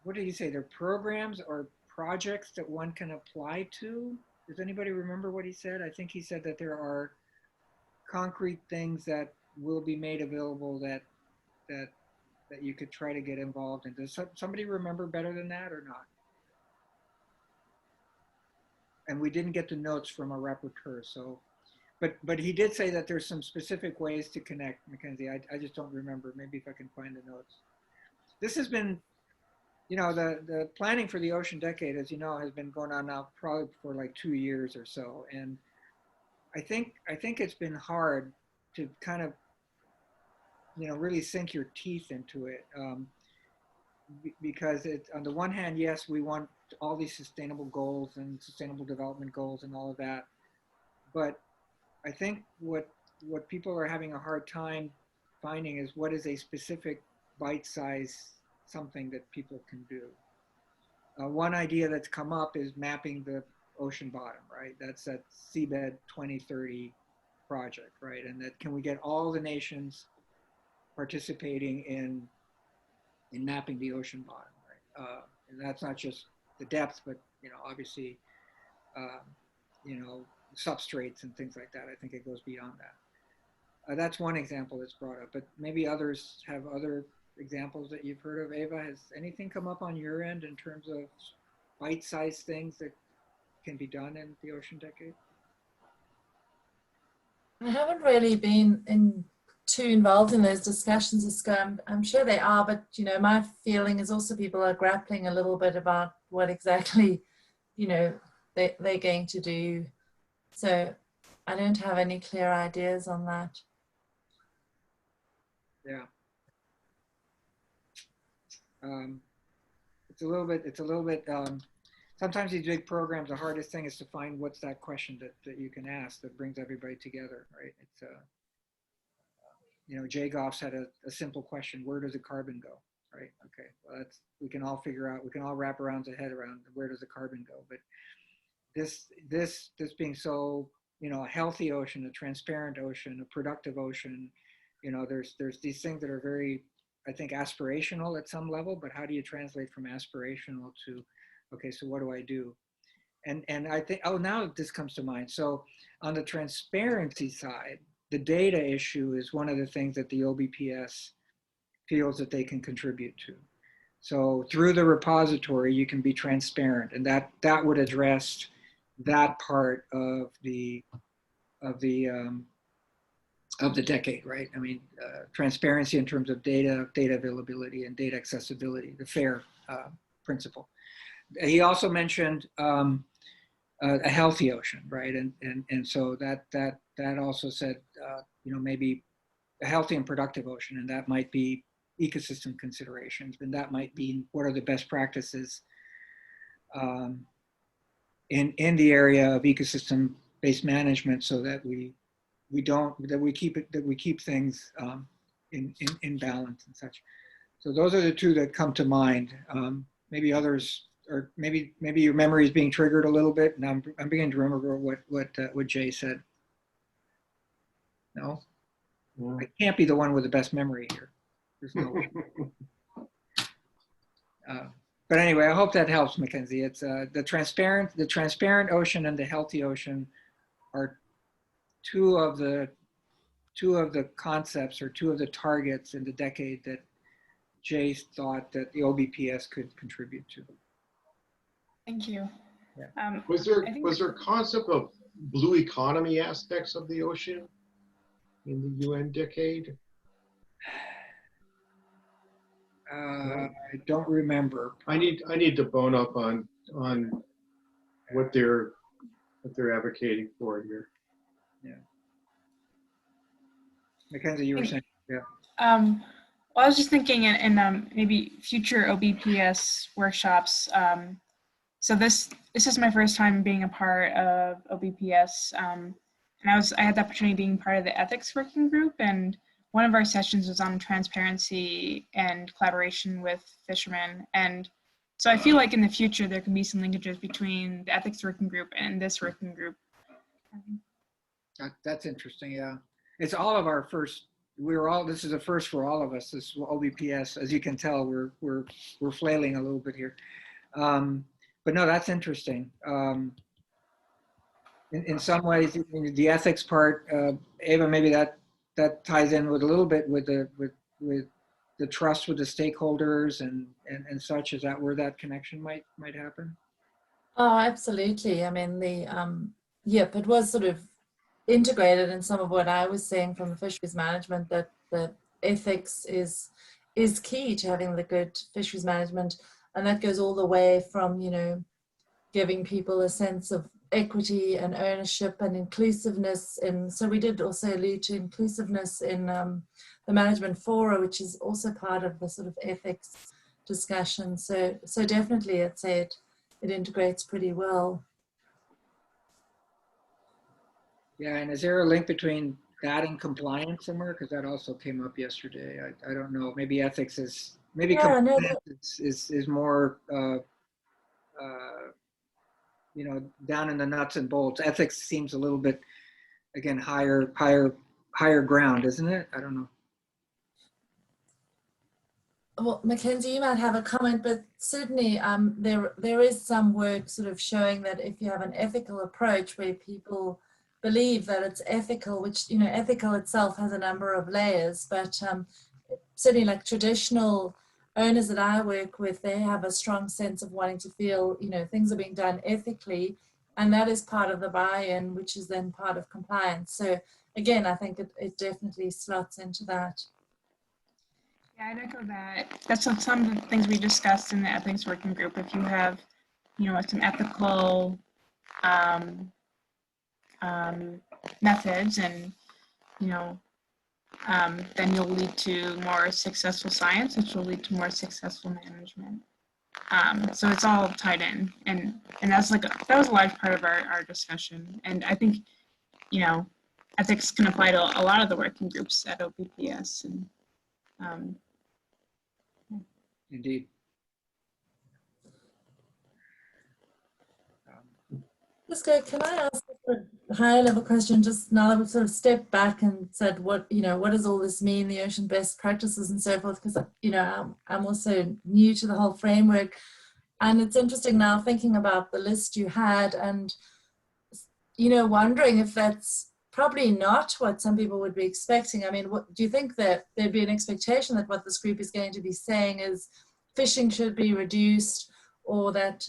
what did he say? There are programs or projects that one can apply to. Does anybody remember what he said? I think he said that there are concrete things that will be made available that you could try to get involved in. Does somebody remember better than that or not? And we didn't get the notes from our rapporteur, so, but he did say that there's some specific ways to connect, Mackenzie. I just don't remember. Maybe if I can find the notes. This has been, you know, the planning for the Ocean Decade, as you know, has been going on now probably for like 2 years or so, and I think it's been hard to kind of, you know, really sink your teeth into it. Because it's, on the one hand, yes, we want all these sustainable goals and sustainable development goals and all of that. But I think what people are having a hard time finding is what is a specific bite-size something that people can do. One idea that's come up is mapping the ocean bottom, right? That's that Seabed 2030 project, right? And that can we get all the nations participating in mapping the ocean bottom, right? And that's not just the depth, but, you know, obviously, you know, substrates and things like that. I think it goes beyond that. That's one example that's brought up, but maybe others have other examples that you've heard of. Eva, has anything come up on your end in terms of bite-sized things that can be done in the Ocean Decade? I haven't really been too involved in those discussions, Cisco. I'm sure they are, but you know, my feeling is also people are grappling a little bit about what exactly, you know, they're going to do. So I don't have any clear ideas on that. Yeah. It's a little bit, sometimes these big programs, the hardest thing is to find what's that question that you can ask that brings everybody together, right? It's, you know, Jay Goff's had a simple question: where does the carbon go, right? Okay, well, that's, we can all figure out, we can all wrap around the head around where does the carbon go. But this being so, you know, a healthy ocean, a transparent ocean, a productive ocean, you know, there's these things that are very, I think, aspirational at some level, but how do you translate from aspirational to, okay, so what do I do? And I think, oh, now this comes to mind. So on the transparency side, the data issue is one of the things that the OBPS feels that they can contribute to. So through the repository, you can be transparent, and that would address that part of the decade, right? I mean, transparency in terms of data availability and data accessibility, the FAIR principle. He also mentioned a healthy ocean, right? And so that also said, you know, maybe a healthy and productive ocean, and that might be ecosystem considerations, and that might be what are the best practices in the area of ecosystem-based management, so that we keep things in balance and such. So those are the two that come to mind. Maybe others, or maybe your memory is being triggered a little bit, and I'm beginning to remember what Jay said. No, I can't be the one with the best memory here. There's no way. But anyway, I hope that helps, Mackenzie. It's the transparent ocean and the healthy ocean are two of the concepts, or two of the targets in the decade that Jay thought that the OBPS could contribute to. Thank you. Yeah. Was there a concept of blue economy aspects of the ocean in the UN decade? I don't remember. I need to bone up on what they're advocating for here. Yeah. Mackenzie, you were saying, yeah. Well, I was just thinking in maybe future OBPS workshops. So this is my first time being a part of OBPS, and I had the opportunity of being part of the ethics working group, and one of our sessions was on transparency and collaboration with fishermen. And so I feel like in the future there can be some linkages between the ethics working group and this working group. That's interesting. Yeah, it's all of our first. This is a first for all of us. This OBPS, as you can tell, we're flailing a little bit here. But no, that's interesting. In some ways, the ethics part, Ava, maybe that ties in with a little bit with the trust with the stakeholders and such. Is that where that connection might happen? Oh, absolutely. I mean, yep, it was sort of integrated in some of what I was saying from the fisheries management, that the ethics is key to having the good fisheries management, and that goes all the way from, you know, giving people a sense of equity and ownership and inclusiveness. And so we did also allude to inclusiveness in the management fora, which is also part of the sort of ethics discussion. So definitely I'd say it integrates pretty well. Yeah, and is there a link between that and compliance somewhere? Because that also came up yesterday. I don't know. Maybe ethics is, maybe compliance is more, you know, down in the nuts and bolts. Ethics seems a little bit, again, higher ground, isn't it? I don't know. Well, Mackenzie, you might have a comment, but certainly there is some work sort of showing that if you have an ethical approach where people believe that it's ethical, which, you know, ethical itself has a number of layers, but certainly like traditional owners that I work with, they have a strong sense of wanting to feel, you know, things are being done ethically, and that is part of the buy-in, which is then part of compliance. So again, I think it definitely slots into that. Yeah, I'd echo that. That's some of the things we discussed in the ethics working group. If you have, some ethical methods and, then you'll lead to more successful science, which will lead to more successful management. So it's all tied in, and that was a large part of our discussion. And I think, ethics can apply to a lot of the working groups at OBPS. And Indeed. Cisco, can I ask a higher level question, just now that we've sort of stepped back and said what does all this mean, the ocean best practices and so forth, because I'm also new to the whole framework, and it's interesting now thinking about the list you had and wondering if that's probably not what some people would be expecting. I mean, do you think that there'd be an expectation that what this group is going to be saying is fishing should be reduced, or that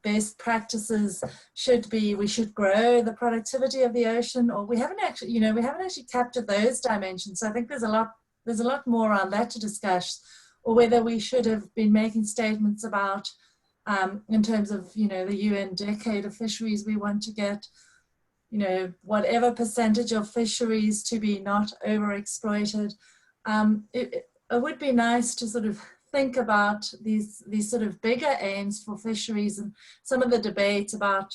best practices should be, we should grow the productivity of the ocean, or we haven't actually captured those dimensions. So I think there's a lot more around that to discuss, or whether we should have been making statements about in terms of the UN decade of fisheries we want to get, whatever percentage of fisheries to be not overexploited. It would be nice to sort of think about these sort of bigger aims for fisheries, and some of the debates about,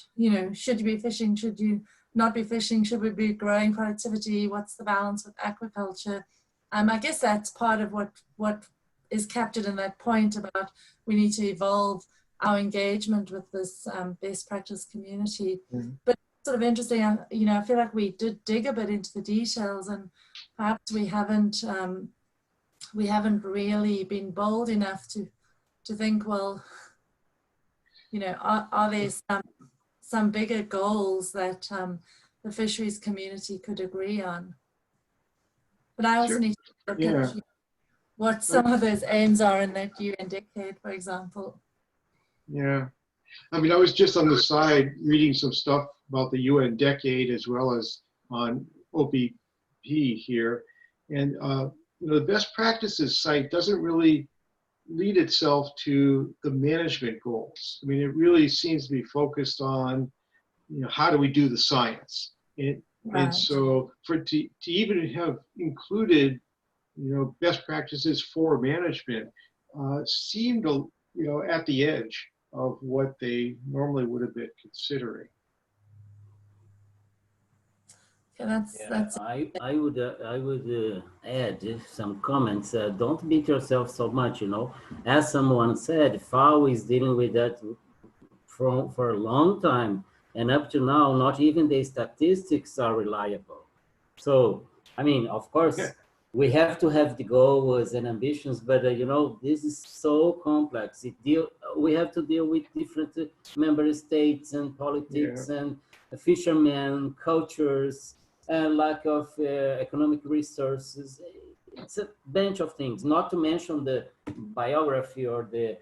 should you be fishing, should you not be fishing, should we be growing productivity, what's the balance with aquaculture? I guess that's part of what is captured in that point about we need to evolve our engagement with this best practice community. Mm-hmm. But it's sort of interesting, I feel like we did dig a bit into the details, and perhaps we haven't really been bold enough to think, well, are there some bigger goals that the fisheries community could agree on? But I also need to look at what some of those aims are in that UN decade, for example. Yeah. I mean, I was just on the side reading some stuff about the UN decade as well as on OBP here. And the best practices site doesn't really lead itself to the management goals. I mean, it really seems to be focused on, how do we do the science? And so to even have included, best practices for management seemed, at the edge of what they normally would have been considering. I would add some comments. Don't beat yourself so much. As someone said, FAO is dealing with that for a long time, and up to now, not even the statistics are reliable. So, I mean, of course, we have to have the goals and ambitions, but this is so complex. We have to deal with different member states and politics and fishermen, cultures, and lack of economic resources. It's a bunch of things, not to mention the biography or the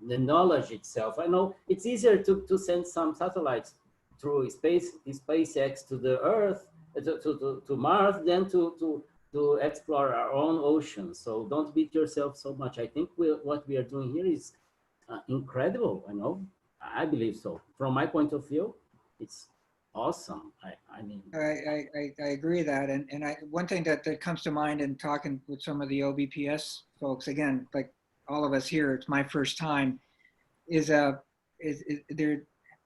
knowledge itself. I know it's easier to send some satellites through SpaceX to the Earth, to Mars, than to explore our own ocean. So don't beat yourself so much. I think what we are doing here is incredible. I believe so. From my point of view, it's awesome. I agree that, and one thing that comes to mind in talking with some of the OBPS folks, again, like all of us here, it's my first time, is there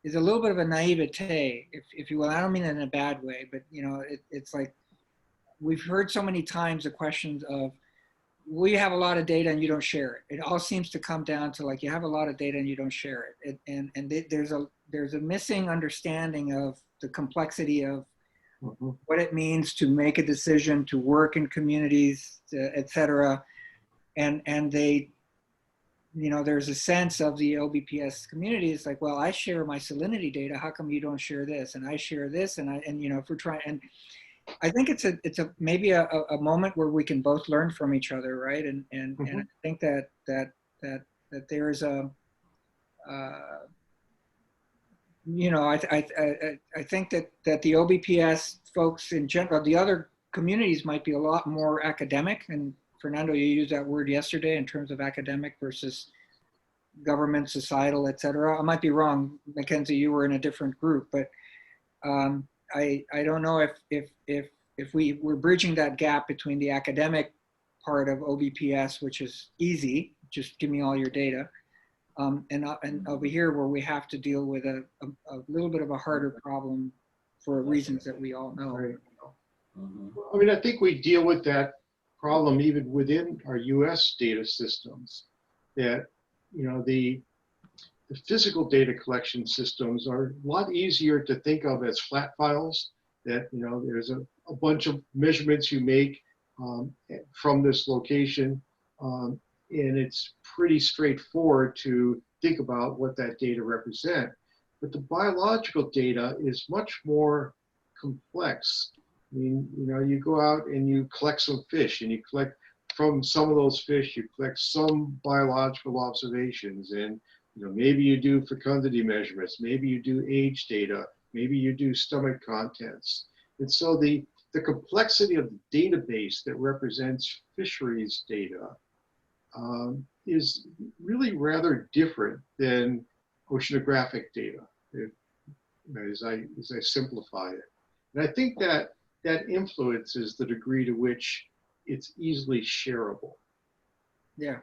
is a little bit of a naivete, if you will. I don't mean it in a bad way, but it's like we've heard so many times the questions of, we have a lot of data and you don't share it. It all seems to come down to like, you have a lot of data and you don't share it. And there's a missing understanding of the complexity of what it means to make a decision, to work in communities, et cetera. And they, there's a sense of the OBPS community. It's like, well, I share my salinity data. How come you don't share this? And I share this. And if we're trying, and I think it's maybe a moment where we can both learn from each other, right? And I think that there is you know, I think that the OBPS folks in general, the other communities might be a lot more academic. And Fernando, you used that word yesterday in terms of academic versus government, societal, et cetera. I might be wrong, Mackenzie, you were in a different group, but I don't know if we're bridging that gap between the academic part of OBPS, which is easy, just give me all your data, and over here where we have to deal with a little bit of a harder problem for reasons that we all know. Right. I mean, I think we deal with that problem even within our US data systems, that, you know, the physical data collection systems are a lot easier to think of as flat files, that, you know, there's a bunch of measurements you make from this location, and it's pretty straightforward to think about what that data represent. But the biological data is much more complex. I mean, you know, you go out and you collect some fish, and you collect from some of those fish, you collect some biological observations, and, you know, maybe you do fecundity measurements, maybe you do age data, maybe you do stomach contents. And so the complexity of the database that represents fisheries data is really rather different than oceanographic data, as I simplify it. And I think that influences the degree to which it's easily shareable. Yeah.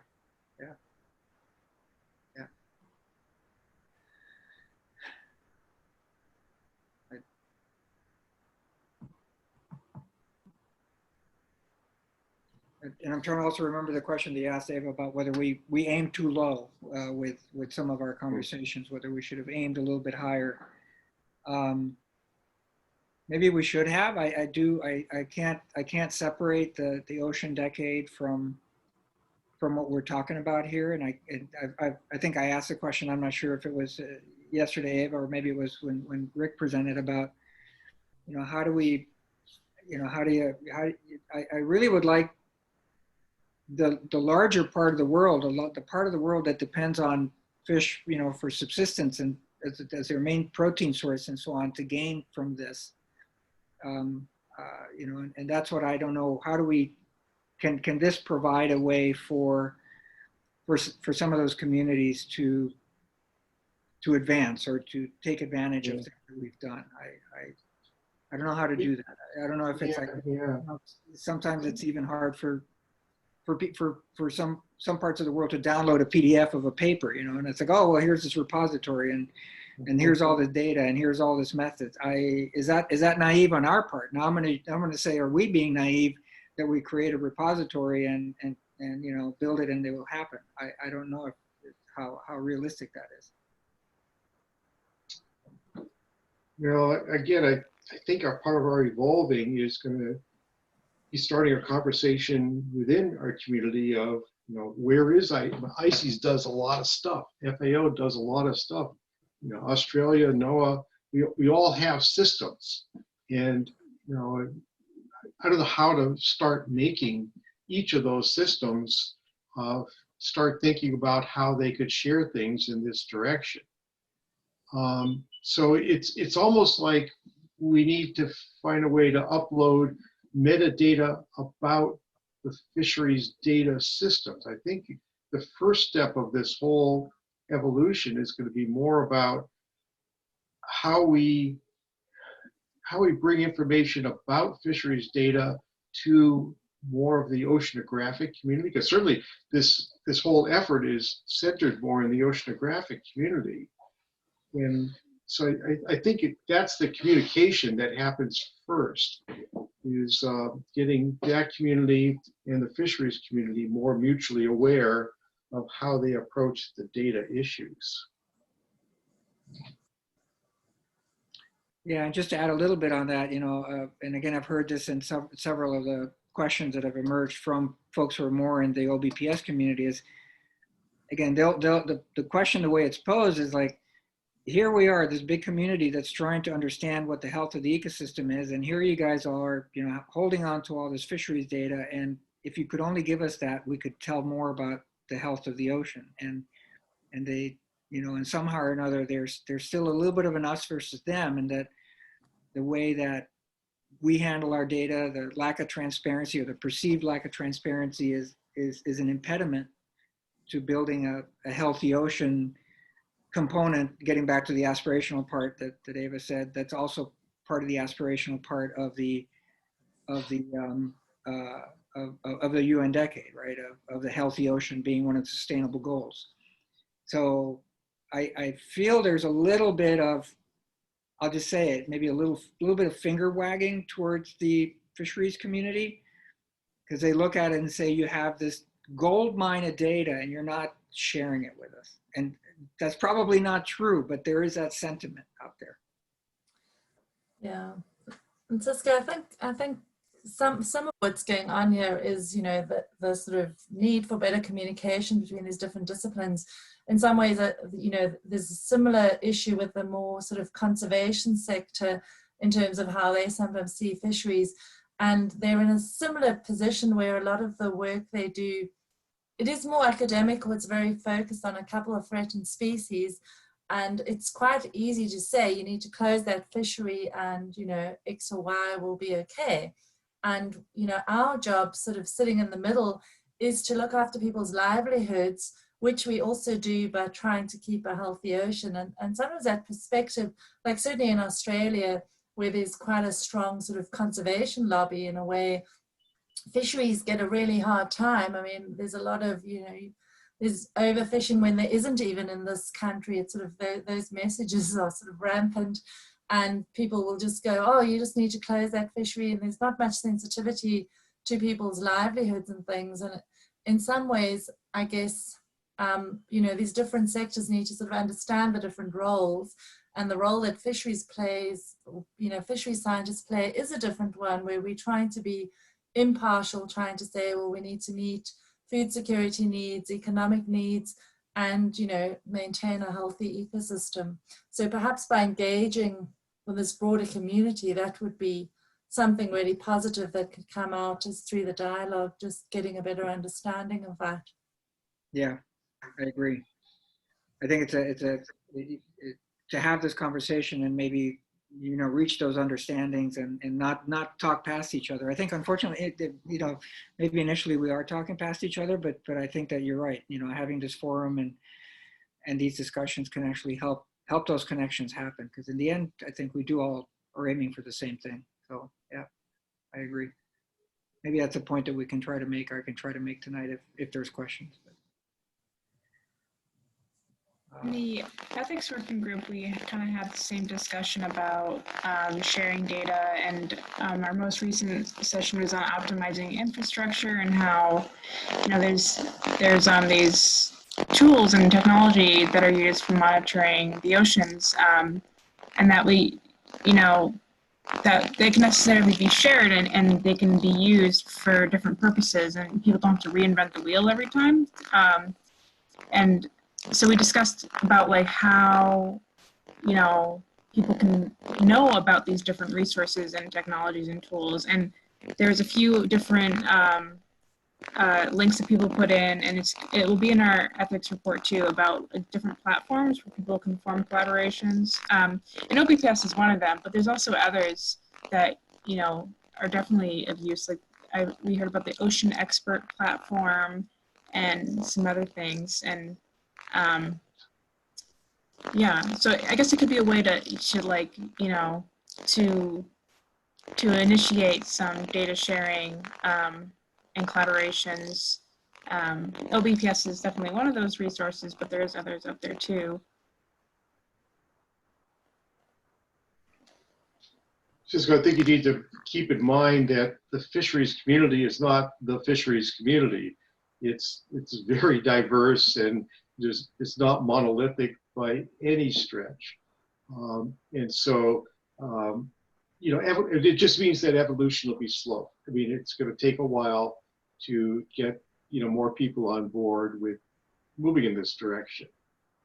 And I'm trying to also remember the question that you asked, Ava, about whether we aim too low with some of our conversations, whether we should have aimed a little bit higher. Maybe we should have. I can't separate the ocean decade from what we're talking about here. And I think I asked the question. I'm not sure if it was yesterday, Ava, or maybe it was when Rick presented about, you know, how do we, you know, I really would like the larger part of the world, the part of the world that depends on fish, you know, for subsistence and as their main protein source and so on, to gain from this. You know, and that's what I don't know. How do we, can this provide a way for some of those communities to advance or to take advantage of things that we've done? I don't know how to do that. I don't know if it's sometimes it's even hard for some parts of the world to download a PDF of a paper, you know, and it's like, oh, well, here's this repository and here's all the data and here's all this methods. Is that naive on our part? Now I'm gonna say, are we being naive that we create a repository and you know, build it and it will happen? I don't know how realistic that is. You know, again, I think our part of our evolving is going to be starting a conversation within our community of, you know, where is ICES does a lot of stuff. FAO does a lot of stuff. You know, Australia, NOAA, we all have systems. And, you know, I don't know how to start making each of those systems start thinking about how they could share things in this direction. So it's almost like we need to find a way to upload metadata about the fisheries data systems. I think the first step of this whole evolution is going to be more about how we bring information about fisheries data to more of the oceanographic community, because certainly this whole effort is centered more in the oceanographic community. And so I think that's the communication that happens first, is getting that community and the fisheries community more mutually aware of how they approach the data issues. Yeah, and just to add a little bit on that, you know, and again, I've heard this in several of the questions that have emerged from folks who are more in the OBPS community is, again, the question, the way it's posed is like, here we are, this big community that's trying to understand what the health of the ecosystem is, and here you guys are, you know, holding on to all this fisheries data, and if you could only give us that, we could tell more about the health of the ocean. And and somehow or another, there's still a little bit of an us versus them, and that the way that we handle our data, the lack of transparency or the perceived lack of transparency is an impediment to building a healthy ocean component. Getting back to the aspirational part that Eva said, that's also part of the aspirational part of the UN decade, right? Of the healthy ocean being one of the sustainable goals. So I feel there's a little bit of, I'll just say it, maybe a little bit of finger wagging towards the fisheries community, because they look at it and say, you have this gold mine of data and you're not sharing it with us. And that's probably not true, but there is that sentiment out there. Yeah. And Cisco, I think some of what's going on here is, the sort of need for better communication between these different disciplines. In some ways, there's a similar issue with the more sort of conservation sector in terms of how they sometimes see fisheries. And they're in a similar position where a lot of the work they do, it is more academic, or it's very focused on a couple of threatened species. And it's quite easy to say you need to close that fishery and, X or Y will be okay. And, our job sort of sitting in the middle is to look after people's livelihoods, which we also do by trying to keep a healthy ocean. And sometimes that perspective, like certainly in Australia, where there's quite a strong sort of conservation lobby in a way, fisheries get a really hard time. I mean, there's a lot of, there's overfishing when there isn't even in this country. It's sort of those messages are sort of rampant, and people will just go, oh, you just need to close that fishery, and there's not much sensitivity to people's livelihoods and things. And in some ways, I guess, these different sectors need to sort of understand the different roles, and the role that fisheries plays, fisheries scientists play is a different one, where we're trying to be impartial, trying to say, well, we need to meet food security needs, economic needs, and, maintain a healthy ecosystem. So perhaps by engaging with this broader community, that would be something really positive that could come out just through the dialogue, just getting a better understanding of that. Yeah, I agree. I think to have this conversation and maybe, reach those understandings and not talk past each other. I think, unfortunately, maybe initially we are talking past each other, but I think that you're right. Having this forum and these discussions can actually help those connections happen, because in the end, I think we do all are aiming for the same thing. So yeah, I agree. Maybe that's a point that we can try to make, or I can try to make tonight if there's questions. In the ethics working group, we kind of had the same discussion about sharing data, and our most recent session was on optimizing infrastructure and how, there's these tools and technology that are used for monitoring the oceans, and that we, that they can necessarily be shared and they can be used for different purposes, and people don't have to reinvent the wheel every time. And so we discussed about how, people can know about these different resources and technologies and tools. And there's a few different links that people put in, and it will be in our ethics report too, about different platforms where people can form collaborations. And OBPS is one of them, but there's also others that, are definitely of use. Like we heard about the Ocean Expert platform and some other things. And yeah, so I guess it could be a way to initiate some data sharing and collaborations. OBPS is definitely one of those resources, but there's others out there too. Cisco, I think you need to keep in mind that the fisheries community is not the fisheries community. It's very diverse, and it's not monolithic by any stretch. And so, it just means that evolution will be slow. I mean, it's going to take a while to get, more people on board with moving in this direction.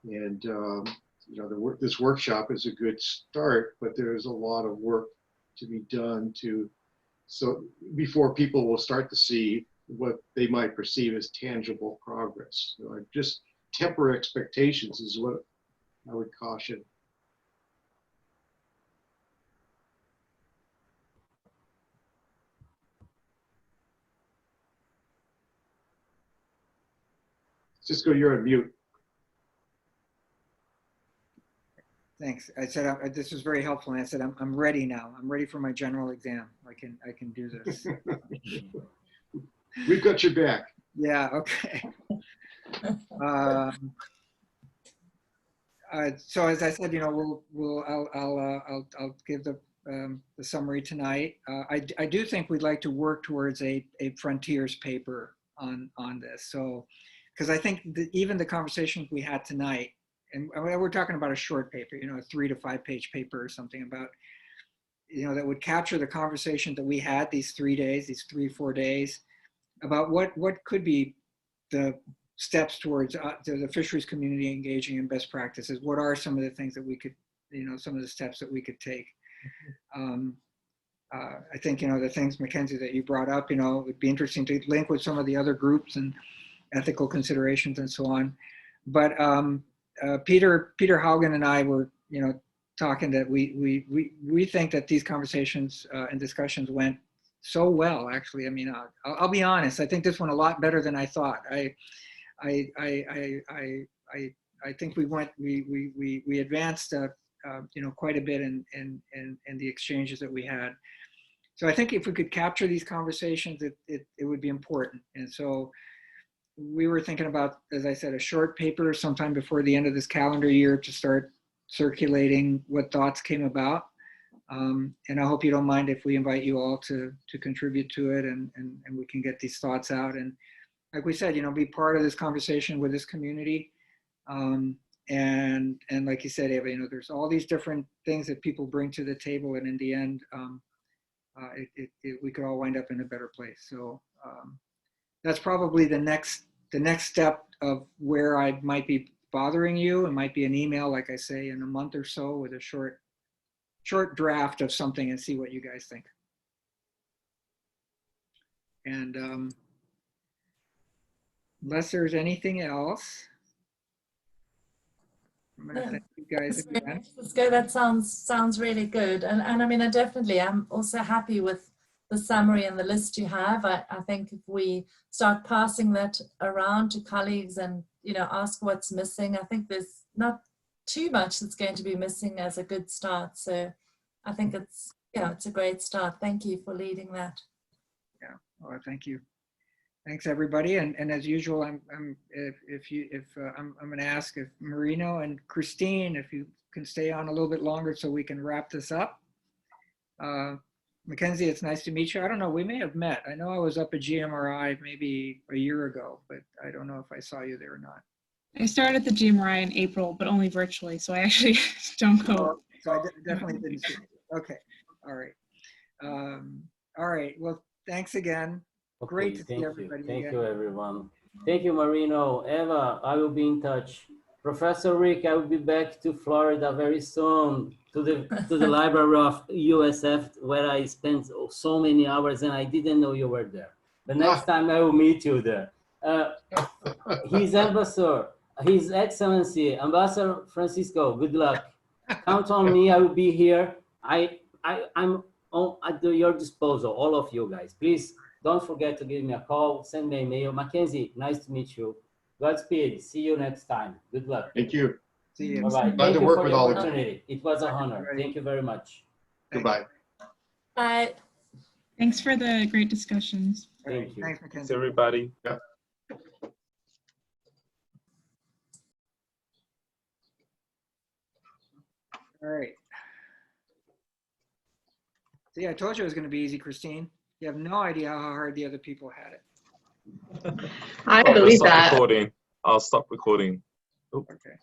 And, this workshop is a good start, but there's a lot of work to be done before people will start to see what they might perceive as tangible progress. Just temper expectations is what I would caution. Cisco, you're on mute. Thanks. I said this was very helpful, and I said I'm ready now. I'm ready for my general exam. I can do this. We've got your back. Yeah. Okay. So as I said, I'll give the summary tonight. I do think we'd like to work towards a frontiers paper on this. So, because I think even the conversations we had tonight, and we're talking about a short paper, a 3 to 5 page paper or something about, that would capture the conversation that we had these 3 days, these 3-4 days, about what could be the steps towards the fisheries community engaging in best practices. What are some of the things that we could, some of the steps that we could take? I think, the things, Mackenzie, that you brought up, it would be interesting to link with some of the other groups and ethical considerations and so on. But Peter Haugen and I were, talking that we think that these conversations and discussions went so well, actually. I mean, I'll be honest. I think this went a lot better than I thought. I think we advanced, quite a bit in the exchanges that we had. So I think if we could capture these conversations, it would be important. And so we were thinking about, as I said, a short paper sometime before the end of this calendar year to start circulating what thoughts came about. And I hope you don't mind if we invite you all to contribute to it, and we can get these thoughts out. And like we said, be part of this conversation with this community. And like you said, Eva, there's all these different things that people bring to the table, and in the end, we could all wind up in a better place. So that's probably the next step of where I might be bothering you. It might be an email, like I say, in a month or so with a short draft of something and see what you guys think. And unless there's anything else, I'm going to thank you guys again. Cisco, that sounds really good. And I mean, I'm also happy with the summary and the list you have. I think if we start passing that around to colleagues and, ask what's missing, I think there's not too much that's going to be missing as a good start. So I think it's a great start. Thank you for leading that. Yeah, well, thank you. Thanks everybody. And as usual, I'm going to ask if Marino and Christine, if you can stay on a little bit longer so we can wrap this up. Mackenzie, it's nice to meet you. I don't know, we may have met. I know I was up at GMRI maybe a year ago, but I don't know if I saw you there or not. I started at the GMRI in April, but only virtually, so I actually don't go. So I definitely didn't see you. Okay, all right. All right, well, thanks again. Okay, great to see everybody again. Thank you, everyone. Thank you, Marino. Eva, I will be in touch. Professor Rick, I will be back to Florida very soon, to the Library of USF, where I spent so many hours, and I didn't know you were there. The next time I will meet you there. His ambassador, His Excellency, Ambassador Francisco, good luck. Count on me, I will be here. I'm at your disposal, all of you guys. Please don't forget to give me a call, send me an email. Mackenzie, nice to meet you. Godspeed. See you next time. Good luck. Thank you. See you. Bye-bye. Glad to work with all of you. It was an honor. Thank you very much. Goodbye. Bye. Thanks for the great discussions. Thank you. Thanks, Mackenzie. Thanks, everybody. Yeah. All right. See, I told you it was going to be easy, Christine. You have no idea how hard the other people had it. I I'll believe stop that. recording. I'll stop recording. Okay.